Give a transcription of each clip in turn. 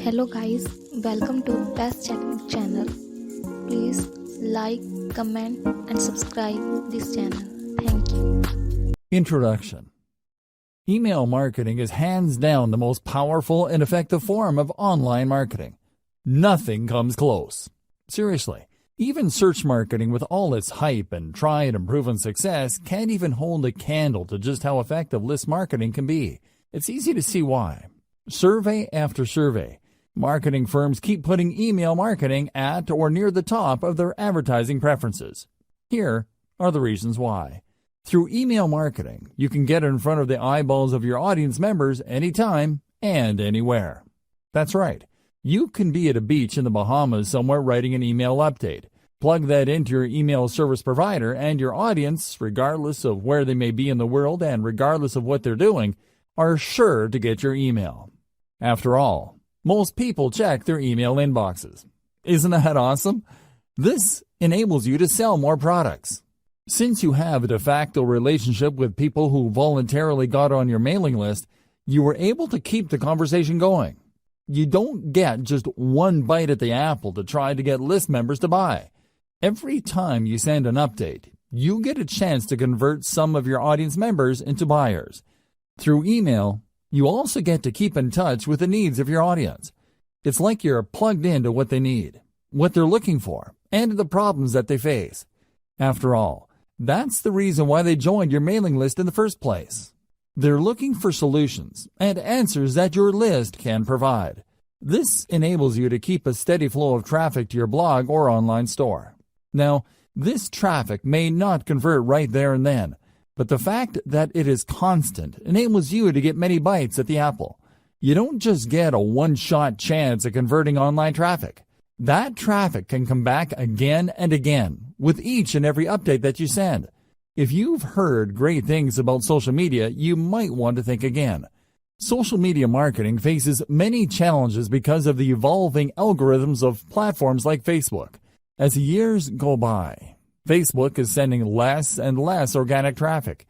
Hello guys, welcome to Best Chatting channel. Please like, comment and subscribe this channel. Thank you. Introduction. Email marketing is hands down the most powerful and effective form of online marketing. Nothing comes close. Seriously, even search marketing with all its hype and tried and proven success can't even hold a candle to just how effective list marketing can be. It's easy to see why. Survey after survey, marketing firms keep putting email marketing at or near the top of their advertising preferences. Here are the reasons why. Through email marketing, you can get in front of the eyeballs of your audience members anytime and anywhere. That's right. You can be at a beach in the Bahamas somewhere writing an email update. Plug that into your email service provider, and your audience, regardless of where they may be in the world and regardless of what they're doing, are sure to get your email. After all, most people check their email inboxes. Isn't that awesome? This enables you to sell more products. Since you have a de facto relationship with people who voluntarily got on your mailing list, you were able to keep the conversation going. You don't get just one bite at the apple to try to get list members to buy. Every time you send an update, you get a chance to convert some of your audience members into buyers. Through email, you also get to keep in touch with the needs of your audience. It's like you're plugged into what they need, what they're looking for, and the problems that they face. After all, that's the reason why they joined your mailing list in the first place. They're looking for solutions and answers that your list can provide. This enables you to keep a steady flow of traffic to your blog or online store. Now, this traffic may not convert right there and then, but the fact that it is constant enables you to get many bites at the apple. You don't just get a one-shot chance at converting online traffic. That traffic can come back again and again with each and every update that you send. If you've heard great things about social media, you might want to think again. Social media marketing faces many challenges because of the evolving algorithms of platforms like Facebook. As the years go by, Facebook is sending less and less organic traffic.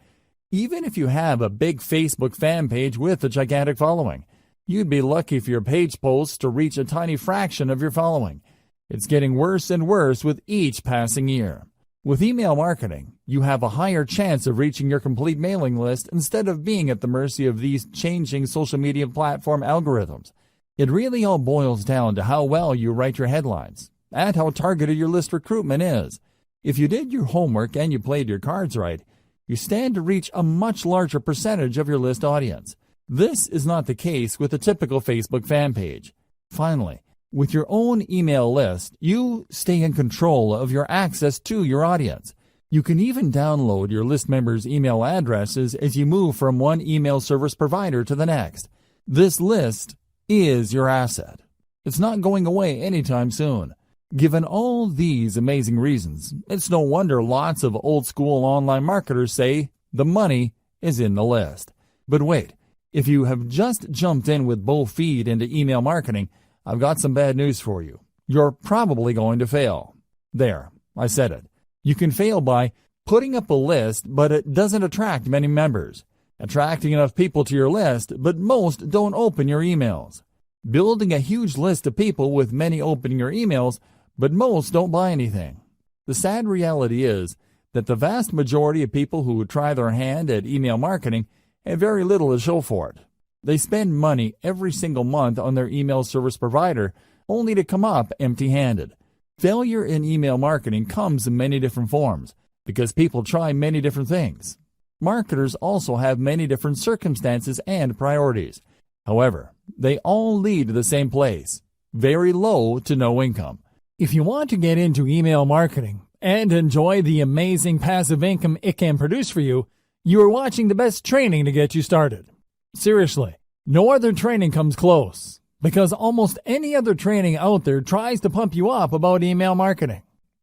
Even if you have a big Facebook fan page with a gigantic following, you'd be lucky for your page posts to reach a tiny fraction of your following. It's getting worse and worse with each passing year. With email marketing, you have a higher chance of reaching your complete mailing list instead of being at the mercy of these changing social media platform algorithms. It really all boils down to how well you write your headlines and how targeted your list recruitment is. If you did your homework and you played your cards right, you stand to reach a much larger percentage of your list audience. This is not the case with a typical Facebook fan page. Finally, with your own email list, you stay in control of your access to your audience. You can even download your list members' email addresses as you move from one email service provider to the next. This list is your asset. It's not going away anytime soon. Given all these amazing reasons, it's no wonder lots of old-school online marketers say the money is in the list. But wait, if you have just jumped in with both feet into email marketing, I've got some bad news for you. You're probably going to fail. There, I said it. You can fail by putting up a list, but it doesn't attract many members. Attracting enough people to your list, but most don't open your emails. Building a huge list of people with many opening your emails, but most don't buy anything. The sad reality is that the vast majority of people who try their hand at email marketing have very little to show for it. They spend money every single month on their email service provider only to come up empty-handed. Failure in email marketing comes in many different forms because people try many different things. Marketers also have many different circumstances and priorities. However, they all lead to the same place: very low to no income. If you want to get into email marketing and enjoy the amazing passive income it can produce for you, you are watching the best training to get you started. Seriously, no other training comes close, because almost any other training out there tries to pump you up about email marketing.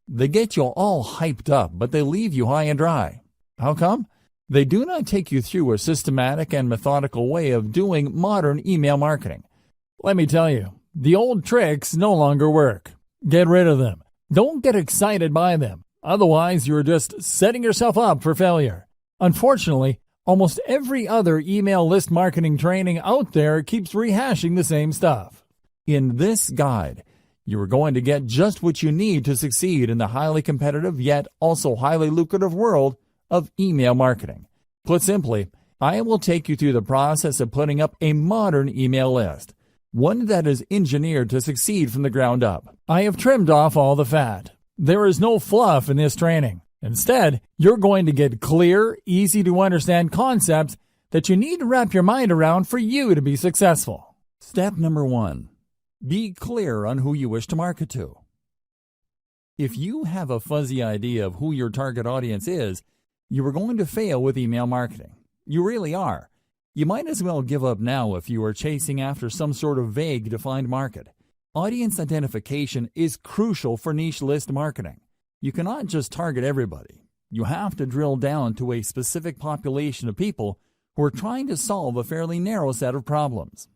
They get you all hyped up, but they leave you high and dry. How come? They do not take you through a systematic and methodical way of doing modern email marketing. Let me tell you, the old tricks no longer work. Get rid of them. Don't get excited by them. Otherwise, you're just setting yourself up for failure. Unfortunately, almost every other email list marketing training out there keeps rehashing the same stuff. In this guide, you are going to get just what you need to succeed in the highly competitive yet also highly lucrative world of email marketing. Put simply, I will take you through the process of putting up a modern email list, one that is engineered to succeed from the ground up. I have trimmed off all the fat. There is no fluff in this training. Instead, you're going to get clear, easy to understand concepts that you need to wrap your mind around for you to be successful. Step number 1. Be clear on who you wish to market to. If you have a fuzzy idea of who your target audience is, you are going to fail with email marketing. You really are. You might as well give up now if you are chasing after some sort of vague defined market. Audience identification is crucial for niche list marketing. You cannot just target everybody. You have to drill down to a specific population of people who are trying to solve a fairly narrow set of problems.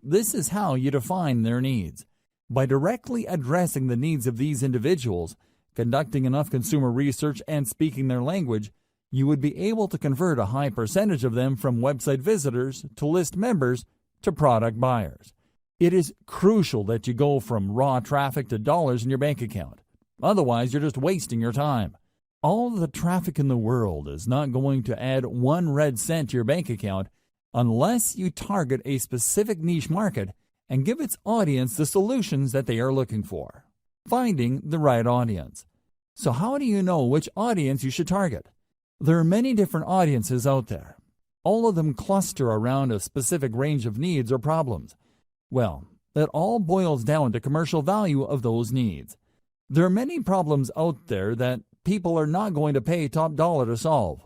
This is how you define their needs. By directly addressing the needs of these individuals, conducting enough consumer research, and speaking their language, you would be able to convert a high percentage of them from website visitors to list members to product buyers. It is crucial that you go from raw traffic to dollars in your bank account. Otherwise, you're just wasting your time. All the traffic in the world is not going to add 1 red cent to your bank account unless you target a specific niche market and give its audience the solutions that they are looking for. Finding the right audience. So how do you know which audience you should target? There are many different audiences out there. All of them cluster around a specific range of needs or problems. Well, it all boils down to commercial value of those needs. There are many problems out there that people are not going to pay top dollar to solve.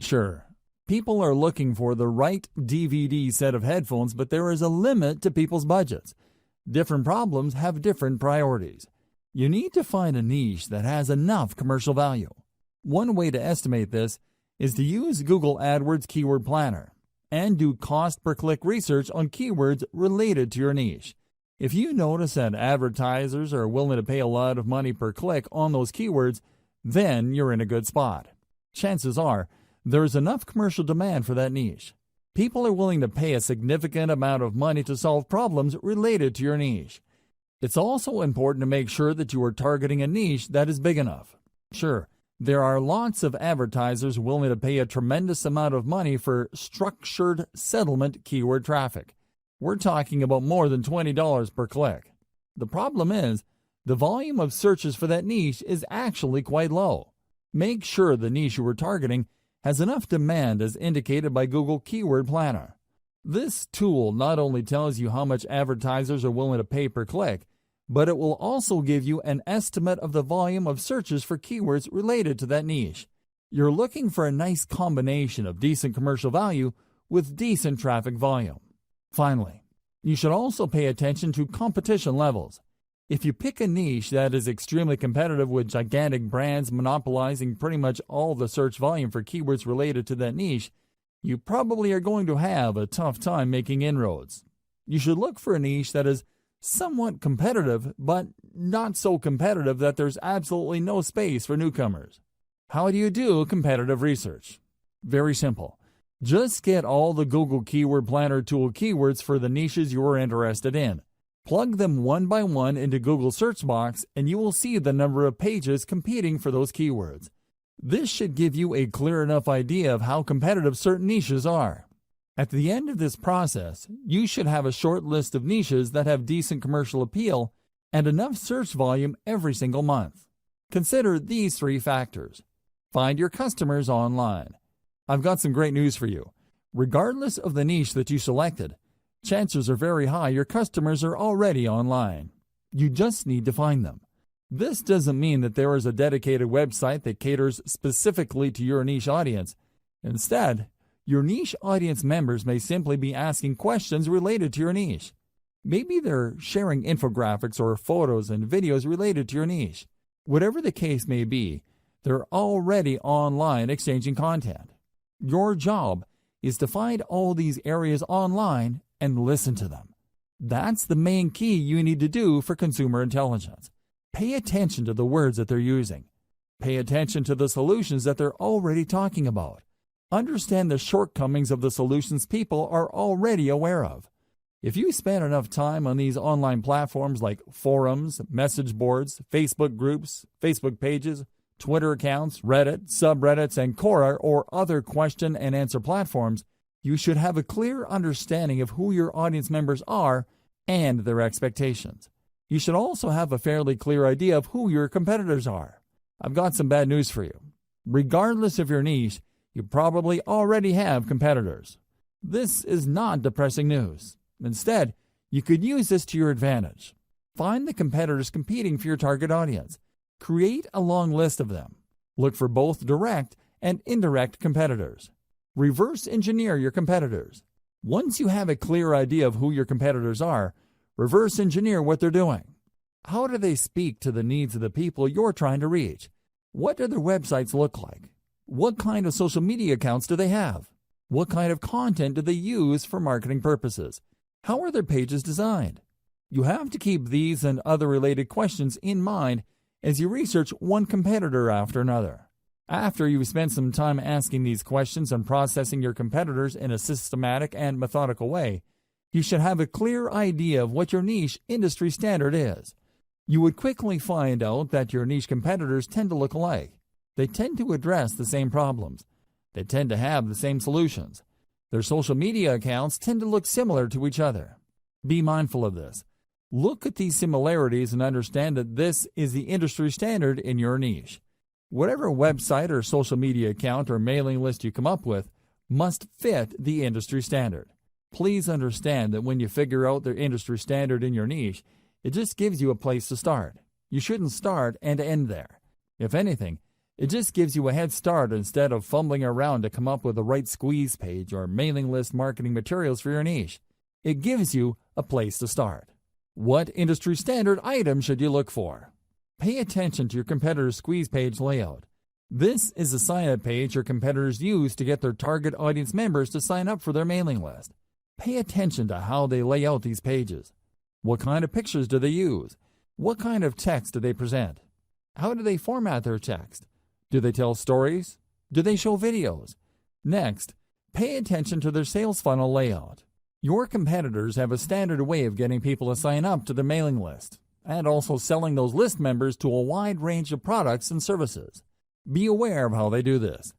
Sure, people are looking for the right DVD set of headphones, but there is a limit to people's budgets. Different problems have different priorities. You need to find a niche that has enough commercial value. One way to estimate this is to use Google AdWords Keyword Planner and do cost per click research on keywords related to your niche. If you notice that advertisers are willing to pay a lot of money per click on those keywords, then you're in a good spot. Chances are there is enough commercial demand for that niche. People are willing to pay a significant amount of money to solve problems related to your niche. It's also important to make sure that you are targeting a niche that is big enough. Sure, there are lots of advertisers willing to pay a tremendous amount of money for structured settlement keyword traffic. We're talking about more than $20 per click. The problem is, the volume of searches for that niche is actually quite low. Make sure the niche you are targeting has enough demand as indicated by Google Keyword Planner. This tool not only tells you how much advertisers are willing to pay per click, but it will also give you an estimate of the volume of searches for keywords related to that niche. You're looking for a nice combination of decent commercial value with decent traffic volume. Finally, you should also pay attention to competition levels. If you pick a niche that is extremely competitive with gigantic brands monopolizing pretty much all the search volume for keywords related to that niche, you probably are going to have a tough time making inroads. You should look for a niche that is somewhat competitive, but not so competitive that there's absolutely no space for newcomers. How do you do competitive research? Very simple. Just get all the Google Keyword Planner tool keywords for the niches you are interested in. Plug them one by one into Google search box and you will see the number of pages competing for those keywords. This should give you a clear enough idea of how competitive certain niches are. At the end of this process, you should have a short list of niches that have decent commercial appeal and enough search volume every single month. Consider these 3 factors. Find your customers online. I've got some great news for you. Regardless of the niche that you selected, chances are very high your customers are already online. You just need to find them. This doesn't mean that there is a dedicated website that caters specifically to your niche audience. Instead, your niche audience members may simply be asking questions related to your niche. Maybe they're sharing infographics or photos and videos related to your niche. Whatever the case may be, they're already online exchanging content. Your job is to find all these areas online and listen to them. That's the main key you need to do for consumer intelligence. Pay attention to the words that they're using. Pay attention to the solutions that they're already talking about. Understand the shortcomings of the solutions people are already aware of. If you spend enough time on these online platforms like forums, message boards, Facebook groups, Facebook pages, Twitter accounts, Reddit, subreddits, and Quora or other question and answer platforms, you should have a clear understanding of who your audience members are and their expectations. You should also have a fairly clear idea of who your competitors are. I've got some bad news for you. Regardless of your niche, you probably already have competitors. This is not depressing news. Instead, you could use this to your advantage. Find the competitors competing for your target audience. Create a long list of them. Look for both direct and indirect competitors. Reverse engineer your competitors. Once you have a clear idea of who your competitors are, reverse engineer what they're doing. How do they speak to the needs of the people you're trying to reach? What do their websites look like? What kind of social media accounts do they have? What kind of content do they use for marketing purposes? How are their pages designed? You have to keep these and other related questions in mind as you research one competitor after another. After you've spent some time asking these questions and processing your competitors in a systematic and methodical way, you should have a clear idea of what your niche industry standard is. You would quickly find out that your niche competitors tend to look alike. They tend to address the same problems. They tend to have the same solutions. Their social media accounts tend to look similar to each other. Be mindful of this. Look at these similarities and understand that this is the industry standard in your niche. Whatever website or social media account or mailing list you come up with must fit the industry standard. Please understand that when you figure out the industry standard in your niche, it just gives you a place to start. You shouldn't start and end there. If anything, it just gives you a head start instead of fumbling around to come up with the right squeeze page or mailing list marketing materials for your niche. It gives you a place to start. What industry standard item should you look for? Pay attention to your competitor's squeeze page layout. This is a sign-up page your competitors use to get their target audience members to sign up for their mailing list. Pay attention to how they lay out these pages. What kind of pictures do they use? What kind of text do they present? How do they format their text? Do they tell stories? Do they show videos? Next, pay attention to their sales funnel layout. Your competitors have a standard way of getting people to sign up to the mailing list, and also selling those list members to a wide range of products and services. Be aware of how they do this.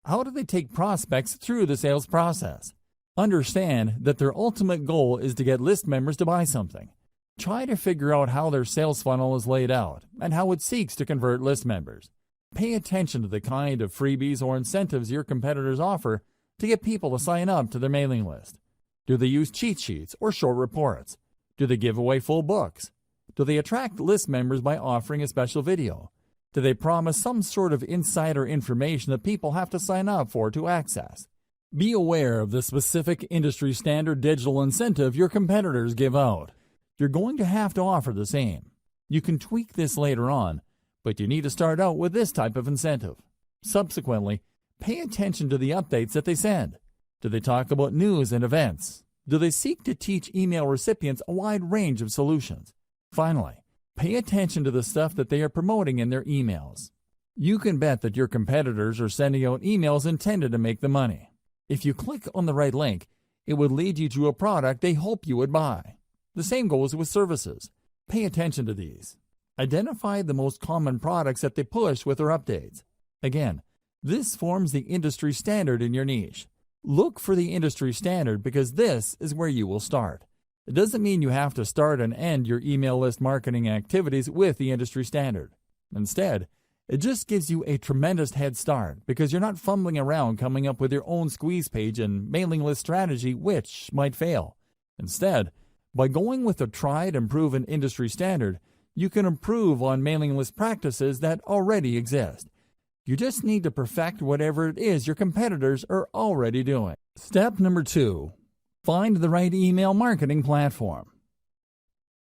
How do they take prospects through the sales process? Understand that their ultimate goal is to get list members to buy something. Try to figure out how their sales funnel is laid out and how it seeks to convert list members. Pay attention to the kind of freebies or incentives your competitors offer to get people to sign up to their mailing list. Do they use cheat sheets or short reports? Do they give away full books? Do they attract list members by offering a special video? Do they promise some sort of insider information that people have to sign up for to access? Be aware of the specific industry standard digital incentive your competitors give out. You're going to have to offer the same. You can tweak this later on, but you need to start out with this type of incentive. Subsequently, pay attention to the updates that they send. Do they talk about news and events? Do they seek to teach email recipients a wide range of solutions? Finally, pay attention to the stuff that they are promoting in their emails. You can bet that your competitors are sending out emails intended to make the money. If you click on the right link, it would lead you to a product they hope you would buy. The same goes with services. Pay attention to these. Identify the most common products that they push with their updates. Again, this forms the industry standard in your niche. Look for the industry standard because this is where you will start. It doesn't mean you have to start and end your email list marketing activities with the industry standard. Instead, it just gives you a tremendous head start because you're not fumbling around coming up with your own squeeze page and mailing list strategy which might fail. Instead, by going with a tried and proven industry standard, you can improve on mailing list practices that already exist. You just need to perfect whatever it is your competitors are already doing. Step number 2. Find the right email marketing platform.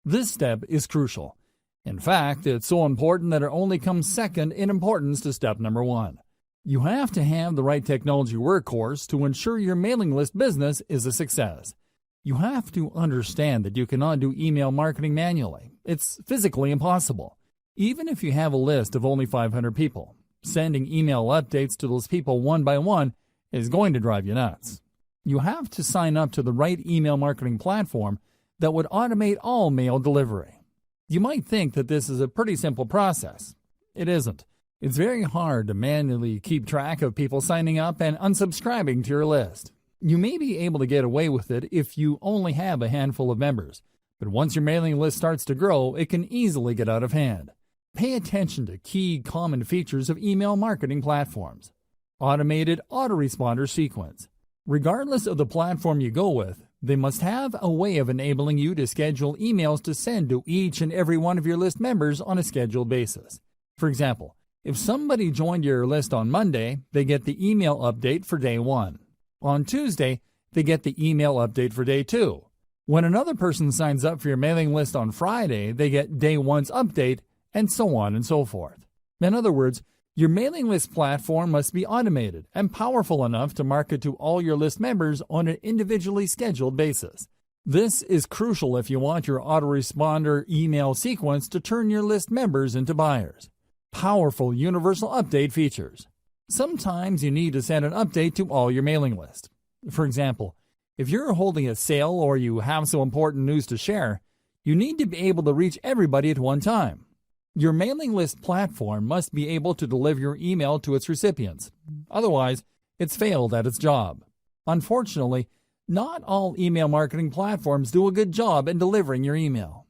This step is crucial. In fact, it's so important that it only comes second in importance to step number 1. You have to have the right technology workhorse to ensure your mailing list business is a success. You have to understand that you cannot do email marketing manually. It's physically impossible. Even if you have a list of only 500 people, sending email updates to those people one by one is going to drive you nuts. You have to sign up to the right email marketing platform that would automate all mail delivery. You might think that this is a pretty simple process. It isn't. It's very hard to manually keep track of people signing up and unsubscribing to your list. You may be able to get away with it if you only have a handful of members, but once your mailing list starts to grow, it can easily get out of hand. Pay attention to key common features of email marketing platforms. Automated autoresponder sequence. Regardless of the platform you go with, they must have a way of enabling you to schedule emails to send to each and every one of your list members on a scheduled basis. For example, if somebody joined your list on Monday, they get the email update for day 1. On Tuesday, they get the email update for day 2. When another person signs up for your mailing list on Friday, they get day 1's update, and so on and so forth. In other words, your mailing list platform must be automated and powerful enough to market to all your list members on an individually scheduled basis. This is crucial if you want your autoresponder email sequence to turn your list members into buyers. Powerful universal update features. Sometimes you need to send an update to all your mailing list. For example, if you're holding a sale or you have some important news to share, you need to be able to reach everybody at one time. Your mailing list platform must be able to deliver your email to its recipients. Otherwise, it's failed at its job. Unfortunately, not all email marketing platforms do a good job in delivering your email.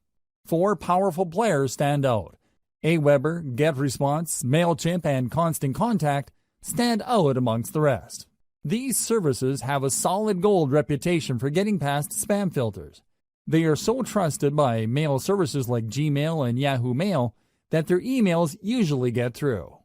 4 powerful players stand out. Aweber, GetResponse, MailChimp, and Constant Contact stand out amongst the rest. These services have a solid gold reputation for getting past spam filters. They are so trusted by mail services like Gmail and Yahoo Mail that their emails usually get through.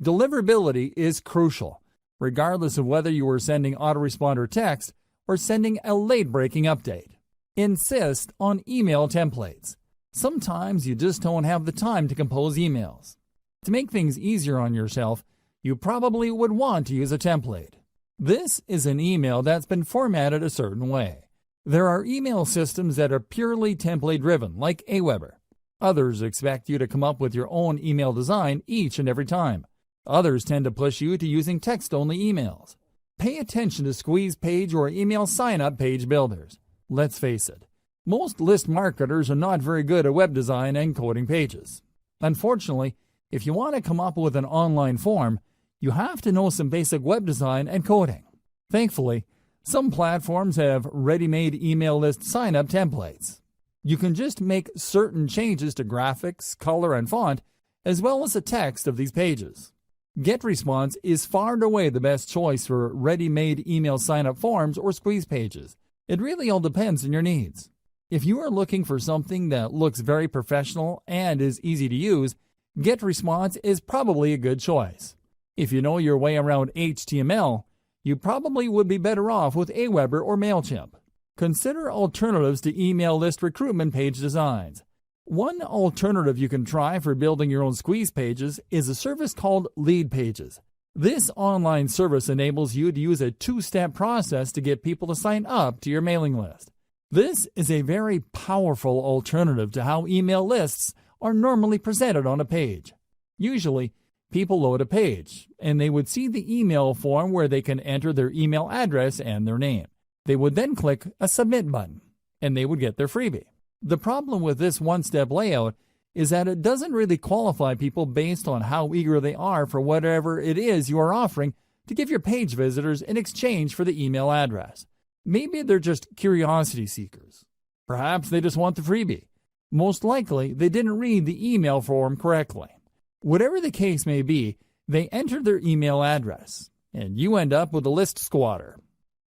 Deliverability is crucial, regardless of whether you are sending autoresponder text or sending a late-breaking update. Insist on email templates. Sometimes you just don't have the time to compose emails. To make things easier on yourself, you probably would want to use a template. This is an email that's been formatted a certain way. There are email systems that are purely template-driven, like Aweber. Others expect you to come up with your own email design each and every time. Others tend to push you to using text-only emails. Pay attention to squeeze page or email sign-up page builders. Let's face it, most list marketers are not very good at web design and coding pages. Unfortunately, if you want to come up with an online form, you have to know some basic web design and coding. Thankfully, some platforms have ready-made email list sign-up templates. You can just make certain changes to graphics, color, and font, as well as the text of these pages. GetResponse is far and away the best choice for ready-made email sign-up forms or squeeze pages. It really all depends on your needs. If you are looking for something that looks very professional and is easy to use, GetResponse is probably a good choice. If you know your way around HTML, you probably would be better off with Aweber or MailChimp. Consider alternatives to email list recruitment page designs. One alternative you can try for building your own squeeze pages is a service called Leadpages. This online service enables you to use a 2-step process to get people to sign up to your mailing list. This is a very powerful alternative to how email lists are normally presented on a page. Usually, people load a page, and they would see the email form where they can enter their email address and their name. They would then click a Submit button, and they would get their freebie. The problem with this one-step layout is that it doesn't really qualify people based on how eager they are for whatever it is you are offering to give your page visitors in exchange for the email address. Maybe they're just curiosity seekers. Perhaps they just want the freebie. Most likely, they didn't read the email form correctly. Whatever the case may be, they enter their email address, and you end up with a list squatter.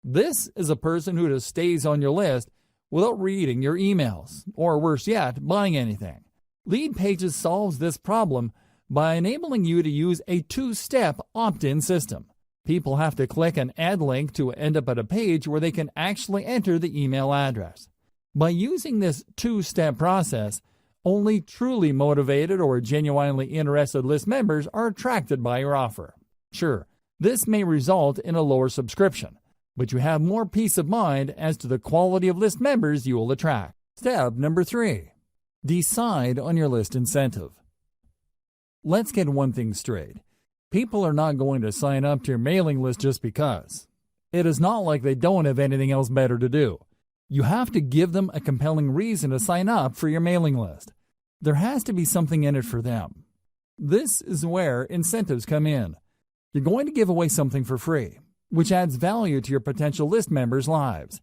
This is a person who just stays on your list without reading your emails, or worse yet, buying anything. Leadpages solves this problem by enabling you to use a 2-step opt-in system. People have to click an add link to end up at a page where they can actually enter the email address. By using this 2-step process, only truly motivated or genuinely interested list members are attracted by your offer. Sure, this may result in a lower subscription, but you have more peace of mind as to the quality of list members you will attract. Step number 3. Decide on your list incentive. Let's get one thing straight. People are not going to sign up to your mailing list just because. It is not like they don't have anything else better to do. You have to give them a compelling reason to sign up for your mailing list. There has to be something in it for them. This is where incentives come in. You're going to give away something for free, which adds value to your potential list members' lives.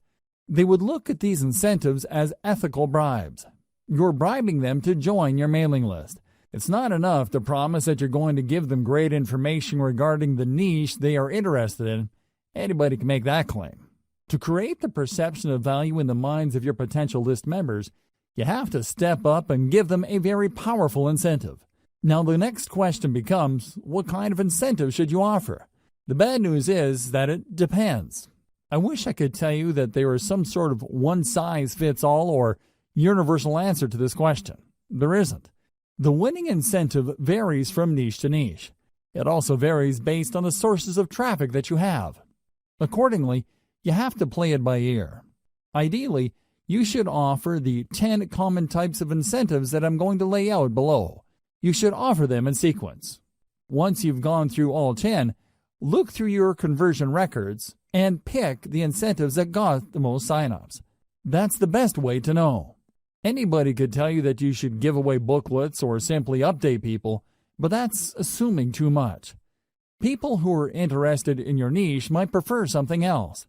They would look at these incentives as ethical bribes. You're bribing them to join your mailing list. It's not enough to promise that you're going to give them great information regarding the niche they are interested in. Anybody can make that claim. To create the perception of value in the minds of your potential list members, you have to step up and give them a very powerful incentive. Now, the next question becomes, what kind of incentive should you offer? The bad news is that it depends. I wish I could tell you that there is some sort of one-size-fits-all or universal answer to this question. There isn't. The winning incentive varies from niche to niche. It also varies based on the sources of traffic that you have. Accordingly, you have to play it by ear. Ideally, you should offer the 10 common types of incentives that I'm going to lay out below. You should offer them in sequence. Once you've gone through all 10, look through your conversion records and pick the incentives that got the most signups. That's the best way to know. Anybody could tell you that you should give away booklets or simply update people, but that's assuming too much. People who are interested in your niche might prefer something else.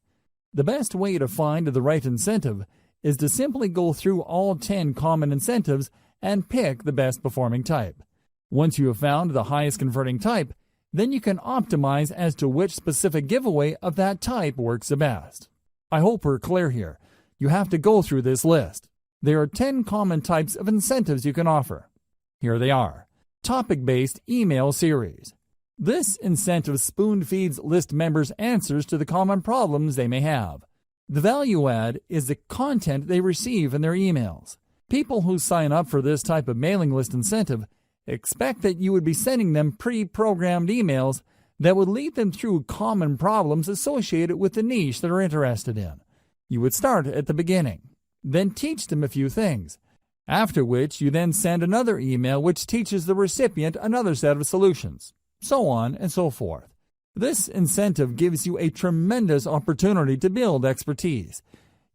The best way to find the right incentive is to simply go through all 10 common incentives and pick the best performing type. Once you have found the highest converting type, then you can optimize as to which specific giveaway of that type works the best. I hope we're clear here. You have to go through this list. There are 10 common types of incentives you can offer. Here they are. Topic-based email series. This incentive spoon-feeds list members answers to the common problems they may have. The value add is the content they receive in their emails. People who sign up for this type of mailing list incentive expect that you would be sending them pre-programmed emails that would lead them through common problems associated with the niche they're interested in. You would start at the beginning, then teach them a few things, after which you then send another email which teaches the recipient another set of solutions, so on and so forth. This incentive gives you a tremendous opportunity to build expertise.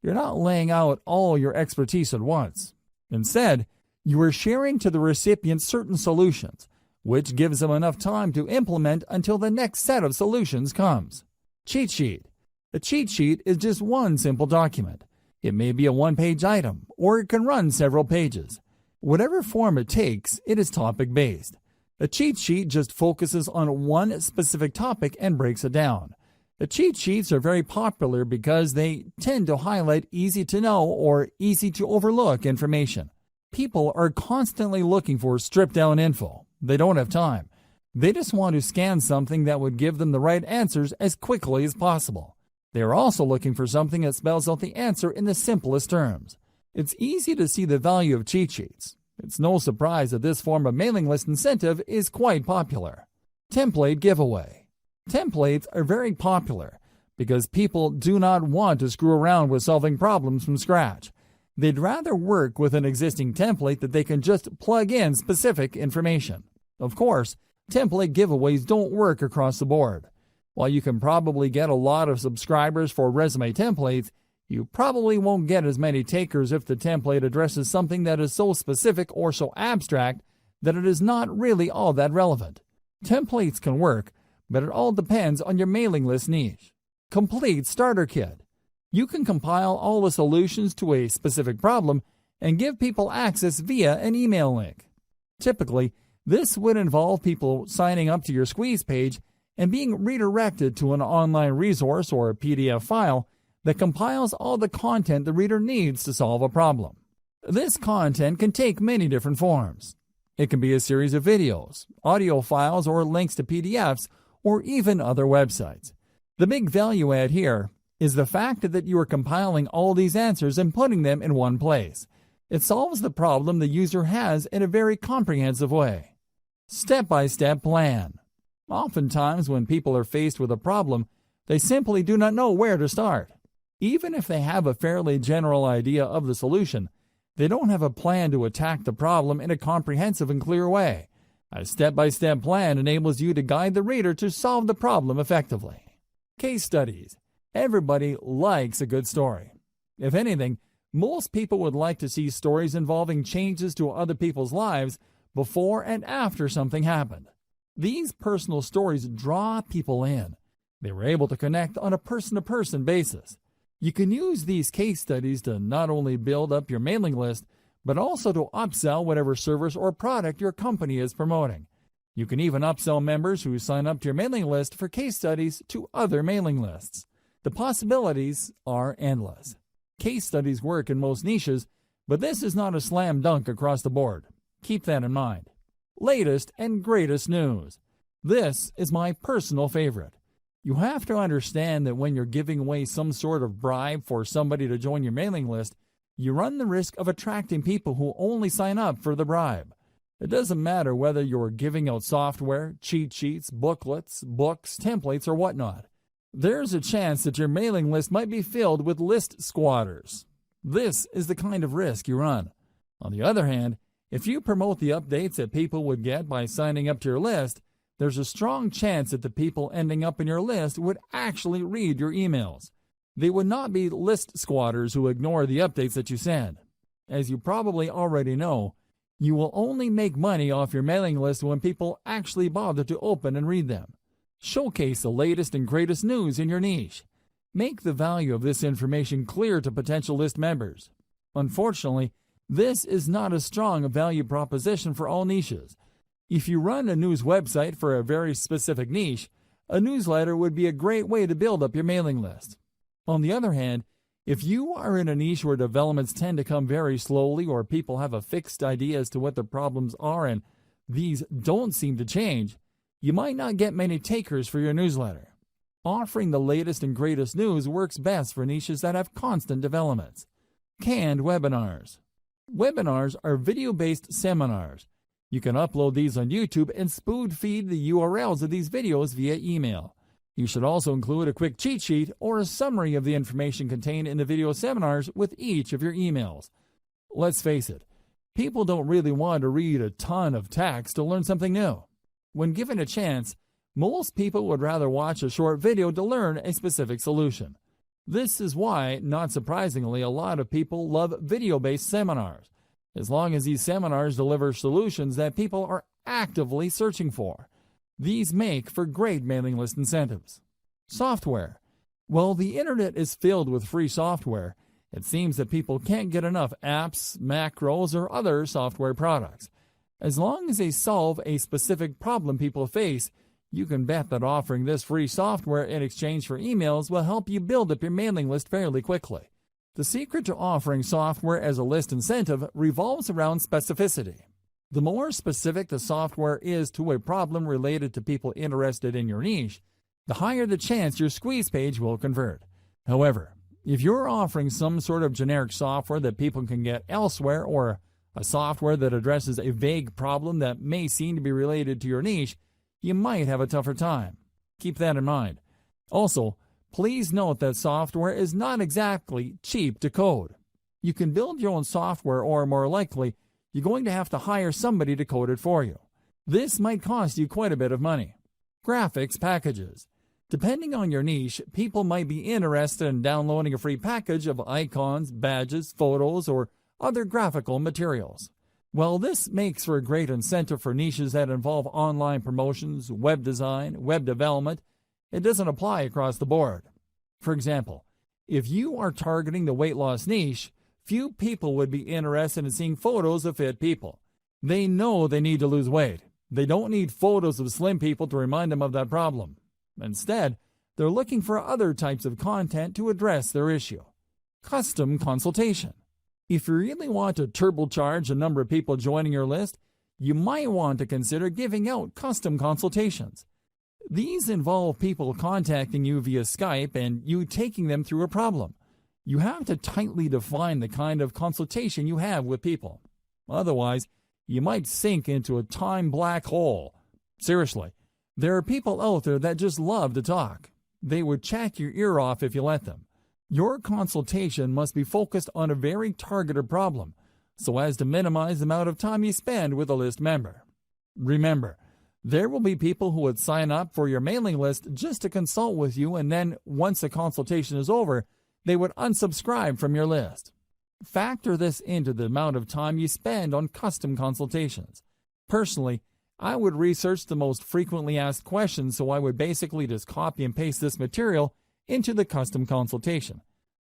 You're not laying out all your expertise at once. Instead, you are sharing to the recipient certain solutions, which gives them enough time to implement until the next set of solutions comes. Cheat sheet. A cheat sheet is just one simple document. It may be a one-page item, or it can run several pages. Whatever form it takes, it is topic-based. A cheat sheet just focuses on one specific topic and breaks it down. The cheat sheets are very popular because they tend to highlight easy-to-know or easy-to-overlook information. People are constantly looking for stripped-down info. They don't have time. They just want to scan something that would give them the right answers as quickly as possible. They are also looking for something that spells out the answer in the simplest terms. It's easy to see the value of cheat sheets. It's no surprise that this form of mailing list incentive is quite popular. Template giveaway. Templates are very popular because people do not want to screw around with solving problems from scratch. They'd rather work with an existing template that they can just plug in specific information. Of course, template giveaways don't work across the board. While you can probably get a lot of subscribers for resume templates, you probably won't get as many takers if the template addresses something that is so specific or so abstract that it is not really all that relevant. Templates can work, but it all depends on your mailing list niche. Complete starter kit. You can compile all the solutions to a specific problem and give people access via an email link. Typically, this would involve people signing up to your squeeze page and being redirected to an online resource or a PDF file that compiles all the content the reader needs to solve a problem. This content can take many different forms. It can be a series of videos, audio files, or links to PDFs, or even other websites. The big value add here is the fact that you are compiling all these answers and putting them in one place. It solves the problem the user has in a very comprehensive way. Step-by-step plan. Oftentimes, when people are faced with a problem, they simply do not know where to start. Even if they have a fairly general idea of the solution, they don't have a plan to attack the problem in a comprehensive and clear way. A step-by-step plan enables you to guide the reader to solve the problem effectively. Case studies. Everybody likes a good story. If anything, most people would like to see stories involving changes to other people's lives before and after something happened. These personal stories draw people in. They were able to connect on a person-to-person basis. You can use these case studies to not only build up your mailing list, but also to upsell whatever service or product your company is promoting. You can even upsell members who sign up to your mailing list for case studies to other mailing lists. The possibilities are endless. Case studies work in most niches, but this is not a slam dunk across the board. Keep that in mind. Latest and greatest news. This is my personal favorite. You have to understand that when you're giving away some sort of bribe for somebody to join your mailing list, you run the risk of attracting people who only sign up for the bribe. It doesn't matter whether you're giving out software, cheat sheets, booklets, books, templates, or whatnot. There's a chance that your mailing list might be filled with list squatters. This is the kind of risk you run. On the other hand, if you promote the updates that people would get by signing up to your list, there's a strong chance that the people ending up in your list would actually read your emails. They would not be list squatters who ignore the updates that you send. As you probably already know, you will only make money off your mailing list when people actually bother to open and read them. Showcase the latest and greatest news in your niche. Make the value of this information clear to potential list members. Unfortunately, this is not a strong value proposition for all niches. If you run a news website for a very specific niche, a newsletter would be a great way to build up your mailing list. On the other hand, if you are in a niche where developments tend to come very slowly or people have a fixed idea as to what the problems are and these don't seem to change, you might not get many takers for your newsletter. Offering the latest and greatest news works best for niches that have constant developments. Canned webinars. Webinars are video-based seminars. You can upload these on YouTube and spoon-feed the URLs of these videos via email. You should also include a quick cheat sheet or a summary of the information contained in the video seminars with each of your emails. Let's face it, people don't really want to read a ton of text to learn something new. When given a chance, most people would rather watch a short video to learn a specific solution. This is why, not surprisingly, a lot of people love video-based seminars, as long as these seminars deliver solutions that people are actively searching for. These make for great mailing list incentives. Software. While the internet is filled with free software, it seems that people can't get enough apps, macros, or other software products. As long as they solve a specific problem people face, you can bet that offering this free software in exchange for emails will help you build up your mailing list fairly quickly. The secret to offering software as a list incentive revolves around specificity. The more specific the software is to a problem related to people interested in your niche, the higher the chance your squeeze page will convert. However, if you're offering some sort of generic software that people can get elsewhere or a software that addresses a vague problem that may seem to be related to your niche, you might have a tougher time. Keep that in mind. Also, please note that software is not exactly cheap to code. You can build your own software or, more likely, you're going to have to hire somebody to code it for you. This might cost you quite a bit of money. Graphics packages. Depending on your niche, people might be interested in downloading a free package of icons, badges, photos, or other graphical materials. While this makes for a great incentive for niches that involve online promotions, web design, web development, it doesn't apply across the board. For example, if you are targeting the weight loss niche, few people would be interested in seeing photos of fit people. They know they need to lose weight. They don't need photos of slim people to remind them of that problem. Instead, they're looking for other types of content to address their issue. Custom consultation. If you really want to turbocharge the number of people joining your list, you might want to consider giving out custom consultations. These involve people contacting you via Skype and you taking them through a problem. You have to tightly define the kind of consultation you have with people. Otherwise, you might sink into a time black hole. Seriously, there are people out there that just love to talk. They would chat your ear off if you let them. Your consultation must be focused on a very targeted problem, so as to minimize the amount of time you spend with a list member. Remember, There will be people who would sign up for your mailing list just to consult with you, and then once the consultation is over, they would unsubscribe from your list. Factor this into the amount of time you spend on custom consultations. Personally, I would research the most frequently asked questions, so I would basically just copy and paste this material into the custom consultation.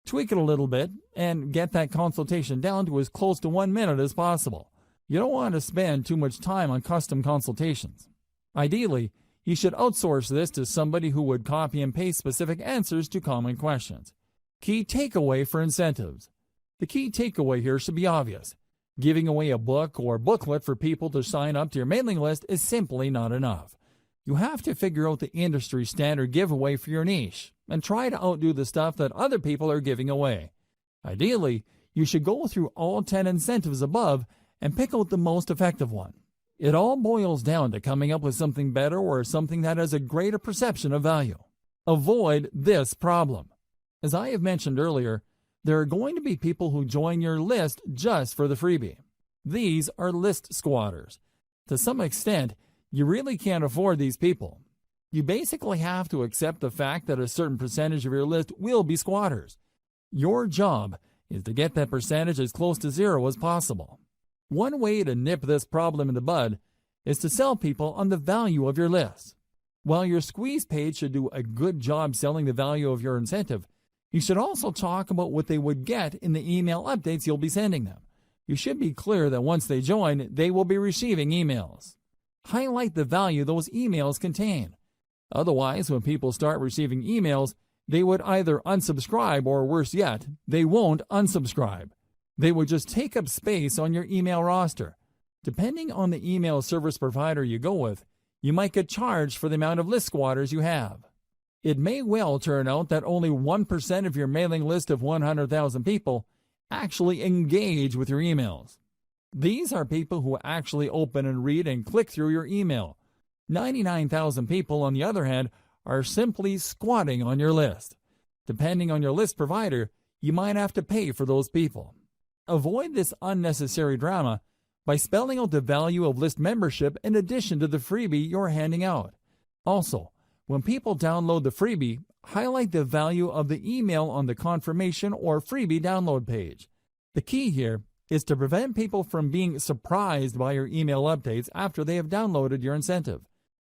Tweak it a little bit and get that consultation down to as close to 1 minute as possible. You don't want to spend too much time on custom consultations. Ideally, you should outsource this to somebody who would copy and paste specific answers to common questions. Key takeaway for incentives. The key takeaway here should be obvious. Giving away a book or booklet for people to sign up to your mailing list is simply not enough. You have to figure out the industry standard giveaway for your niche and try to outdo the stuff that other people are giving away. Ideally, you should go through all 10 incentives above and pick out the most effective one. It all boils down to coming up with something better or something that has a greater perception of value. Avoid this problem. As I have mentioned earlier, there are going to be people who join your list just for the freebie. These are list squatters. To some extent, you really can't afford these people. You basically have to accept the fact that a certain percentage of your list will be squatters. Your job is to get that percentage as close to zero as possible. One way to nip this problem in the bud is to sell people on the value of your list. While your squeeze page should do a good job selling the value of your incentive, you should also talk about what they would get in the email updates you'll be sending them. You should be clear that once they join, they will be receiving emails. Highlight the value those emails contain. Otherwise, when people start receiving emails, they would either unsubscribe or, worse yet, they won't unsubscribe. They would just take up space on your email roster. Depending on the email service provider you go with, you might get charged for the amount of list squatters you have. It may well turn out that only 1% of your mailing list of 100,000 people actually engage with your emails. These are people who actually open and read and click through your email. 99,000 people, on the other hand, are simply squatting on your list. Depending on your list provider, you might have to pay for those people. Avoid this unnecessary drama by spelling out the value of list membership in addition to the freebie you're handing out. Also, when people download the freebie, highlight the value of the email on the confirmation or freebie download page. The key here is to prevent people from being surprised by your email updates after they have downloaded your incentive.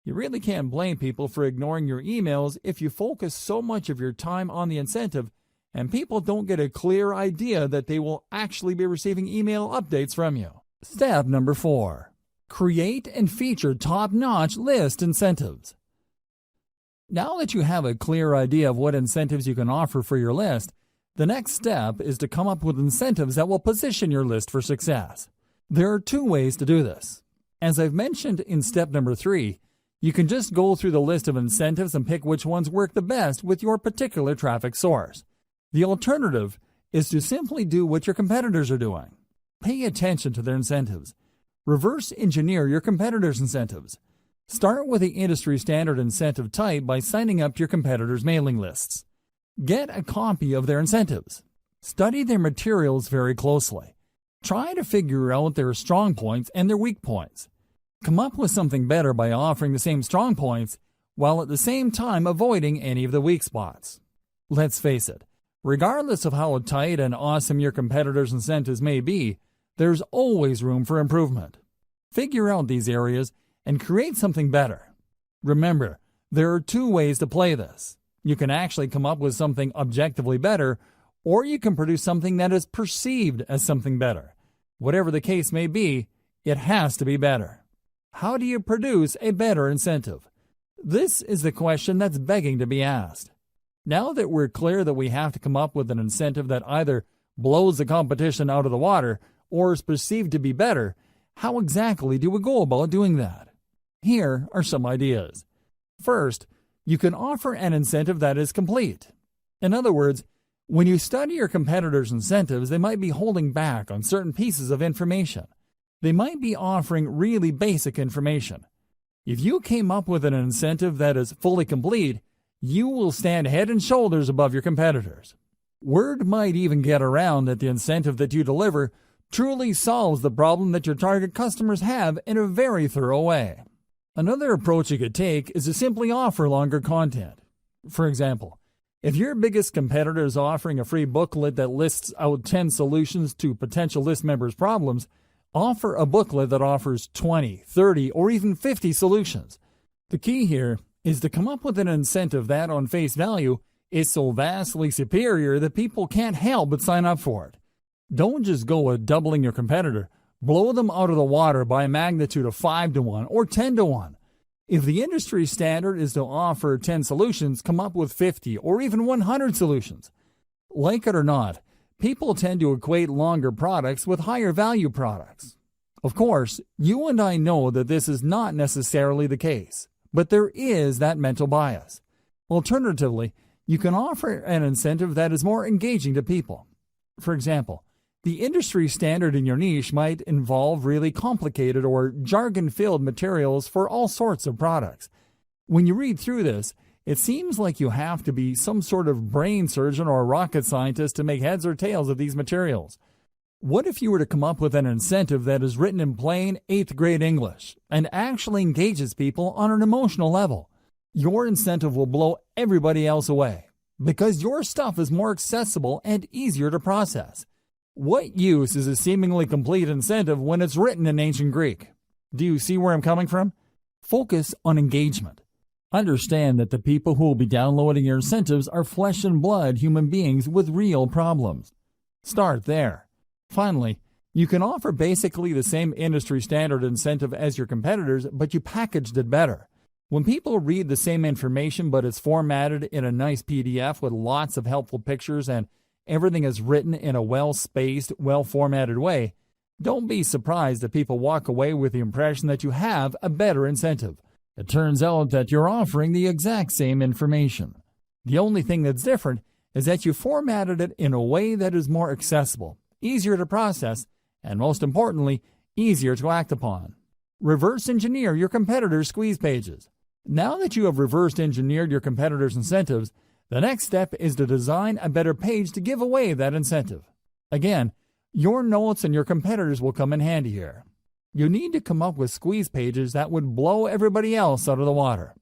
You really can't blame people for ignoring your emails if you focus so much of your time on the incentive and people don't get a clear idea that they will actually be receiving email updates from you. Step number 4. Create and feature top-notch list incentives. Now that you have a clear idea of what incentives you can offer for your list, the next step is to come up with incentives that will position your list for success. There are 2 ways to do this. As I've mentioned in step number 3, you can just go through the list of incentives and pick which ones work the best with your particular traffic source. The alternative is to simply do what your competitors are doing. Pay attention to their incentives. Reverse engineer your competitors' incentives. Start with the industry standard incentive type by signing up to your competitors' mailing lists. Get a copy of their incentives. Study their materials very closely. Try to figure out their strong points and their weak points. Come up with something better by offering the same strong points while at the same time avoiding any of the weak spots. Let's face it, regardless of how tight and awesome your competitors' incentives may be, there's always room for improvement. Figure out these areas and create something better. Remember, there are 2 ways to play this. You can actually come up with something objectively better, or you can produce something that is perceived as something better. Whatever the case may be, it has to be better. How do you produce a better incentive? This is the question that's begging to be asked. Now that we're clear that we have to come up with an incentive that either blows the competition out of the water or is perceived to be better, how exactly do we go about doing that? Here are some ideas. First, you can offer an incentive that is complete. In other words, when you study your competitors' incentives, they might be holding back on certain pieces of information. They might be offering really basic information. If you came up with an incentive that is fully complete, you will stand head and shoulders above your competitors. Word might even get around that the incentive that you deliver truly solves the problem that your target customers have in a very thorough way. Another approach you could take is to simply offer longer content. For example, if your biggest competitor is offering a free booklet that lists out 10 solutions to potential list members' problems, offer a booklet that offers 20, 30, or even 50 solutions. The key here is to come up with an incentive that, on face value, is so vastly superior that people can't help but sign up for it. Don't just go with doubling your competitor. Blow them out of the water by a magnitude of 5 to 1 or 10 to 1. If the industry standard is to offer 10 solutions, come up with 50 or even 100 solutions. Like it or not, people tend to equate longer products with higher value products. Of course, you and I know that this is not necessarily the case, but there is that mental bias. Alternatively, you can offer an incentive that is more engaging to people. For example, the industry standard in your niche might involve really complicated or jargon-filled materials for all sorts of products. When you read through this, it seems like you have to be some sort of brain surgeon or a rocket scientist to make heads or tails of these materials. What if you were to come up with an incentive that is written in plain 8th grade English and actually engages people on an emotional level? Your incentive will blow everybody else away because your stuff is more accessible and easier to process. What use is a seemingly complete incentive when it's written in ancient Greek? Do you see where I'm coming from? Focus on engagement. Understand that the people who will be downloading your incentives are flesh and blood human beings with real problems. Start there. Finally, you can offer basically the same industry standard incentive as your competitors, but you packaged it better. When people read the same information but it's formatted in a nice PDF with lots of helpful pictures and everything is written in a well-spaced, well-formatted way, don't be surprised that people walk away with the impression that you have a better incentive. It turns out that you're offering the exact same information. The only thing that's different is that you formatted it in a way that is more accessible, easier to process, and most importantly, easier to act upon. Reverse engineer your competitors' squeeze pages. Now that you have reverse engineered your competitors' incentives, the next step is to design a better page to give away that incentive. Again, your notes and your competitors will come in handy here. You need to come up with squeeze pages that would blow everybody else out of the water.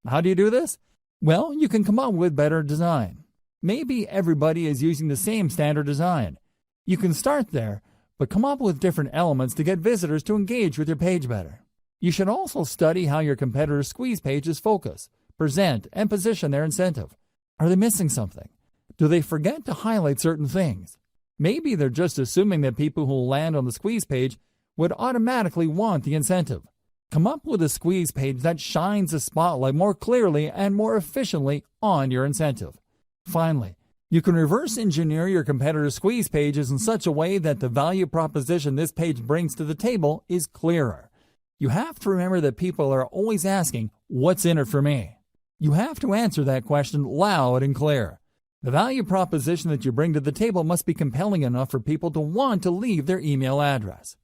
How do you do this? Well, you can come up with better design. Maybe everybody is using the same standard design. You can start there, but come up with different elements to get visitors to engage with your page better. You should also study how your competitors' squeeze pages focus, present, and position their incentive. Are they missing something? Do they forget to highlight certain things? Maybe they're just assuming that people who land on the squeeze page would automatically want the incentive. Come up with a squeeze page that shines the spotlight more clearly and more efficiently on your incentive. Finally, you can reverse engineer your competitors' squeeze pages in such a way that the value proposition this page brings to the table is clearer. You have to remember that people are always asking, "What's in it for me?" You have to answer that question loud and clear. The value proposition that you bring to the table must be compelling enough for people to want to leave their email address.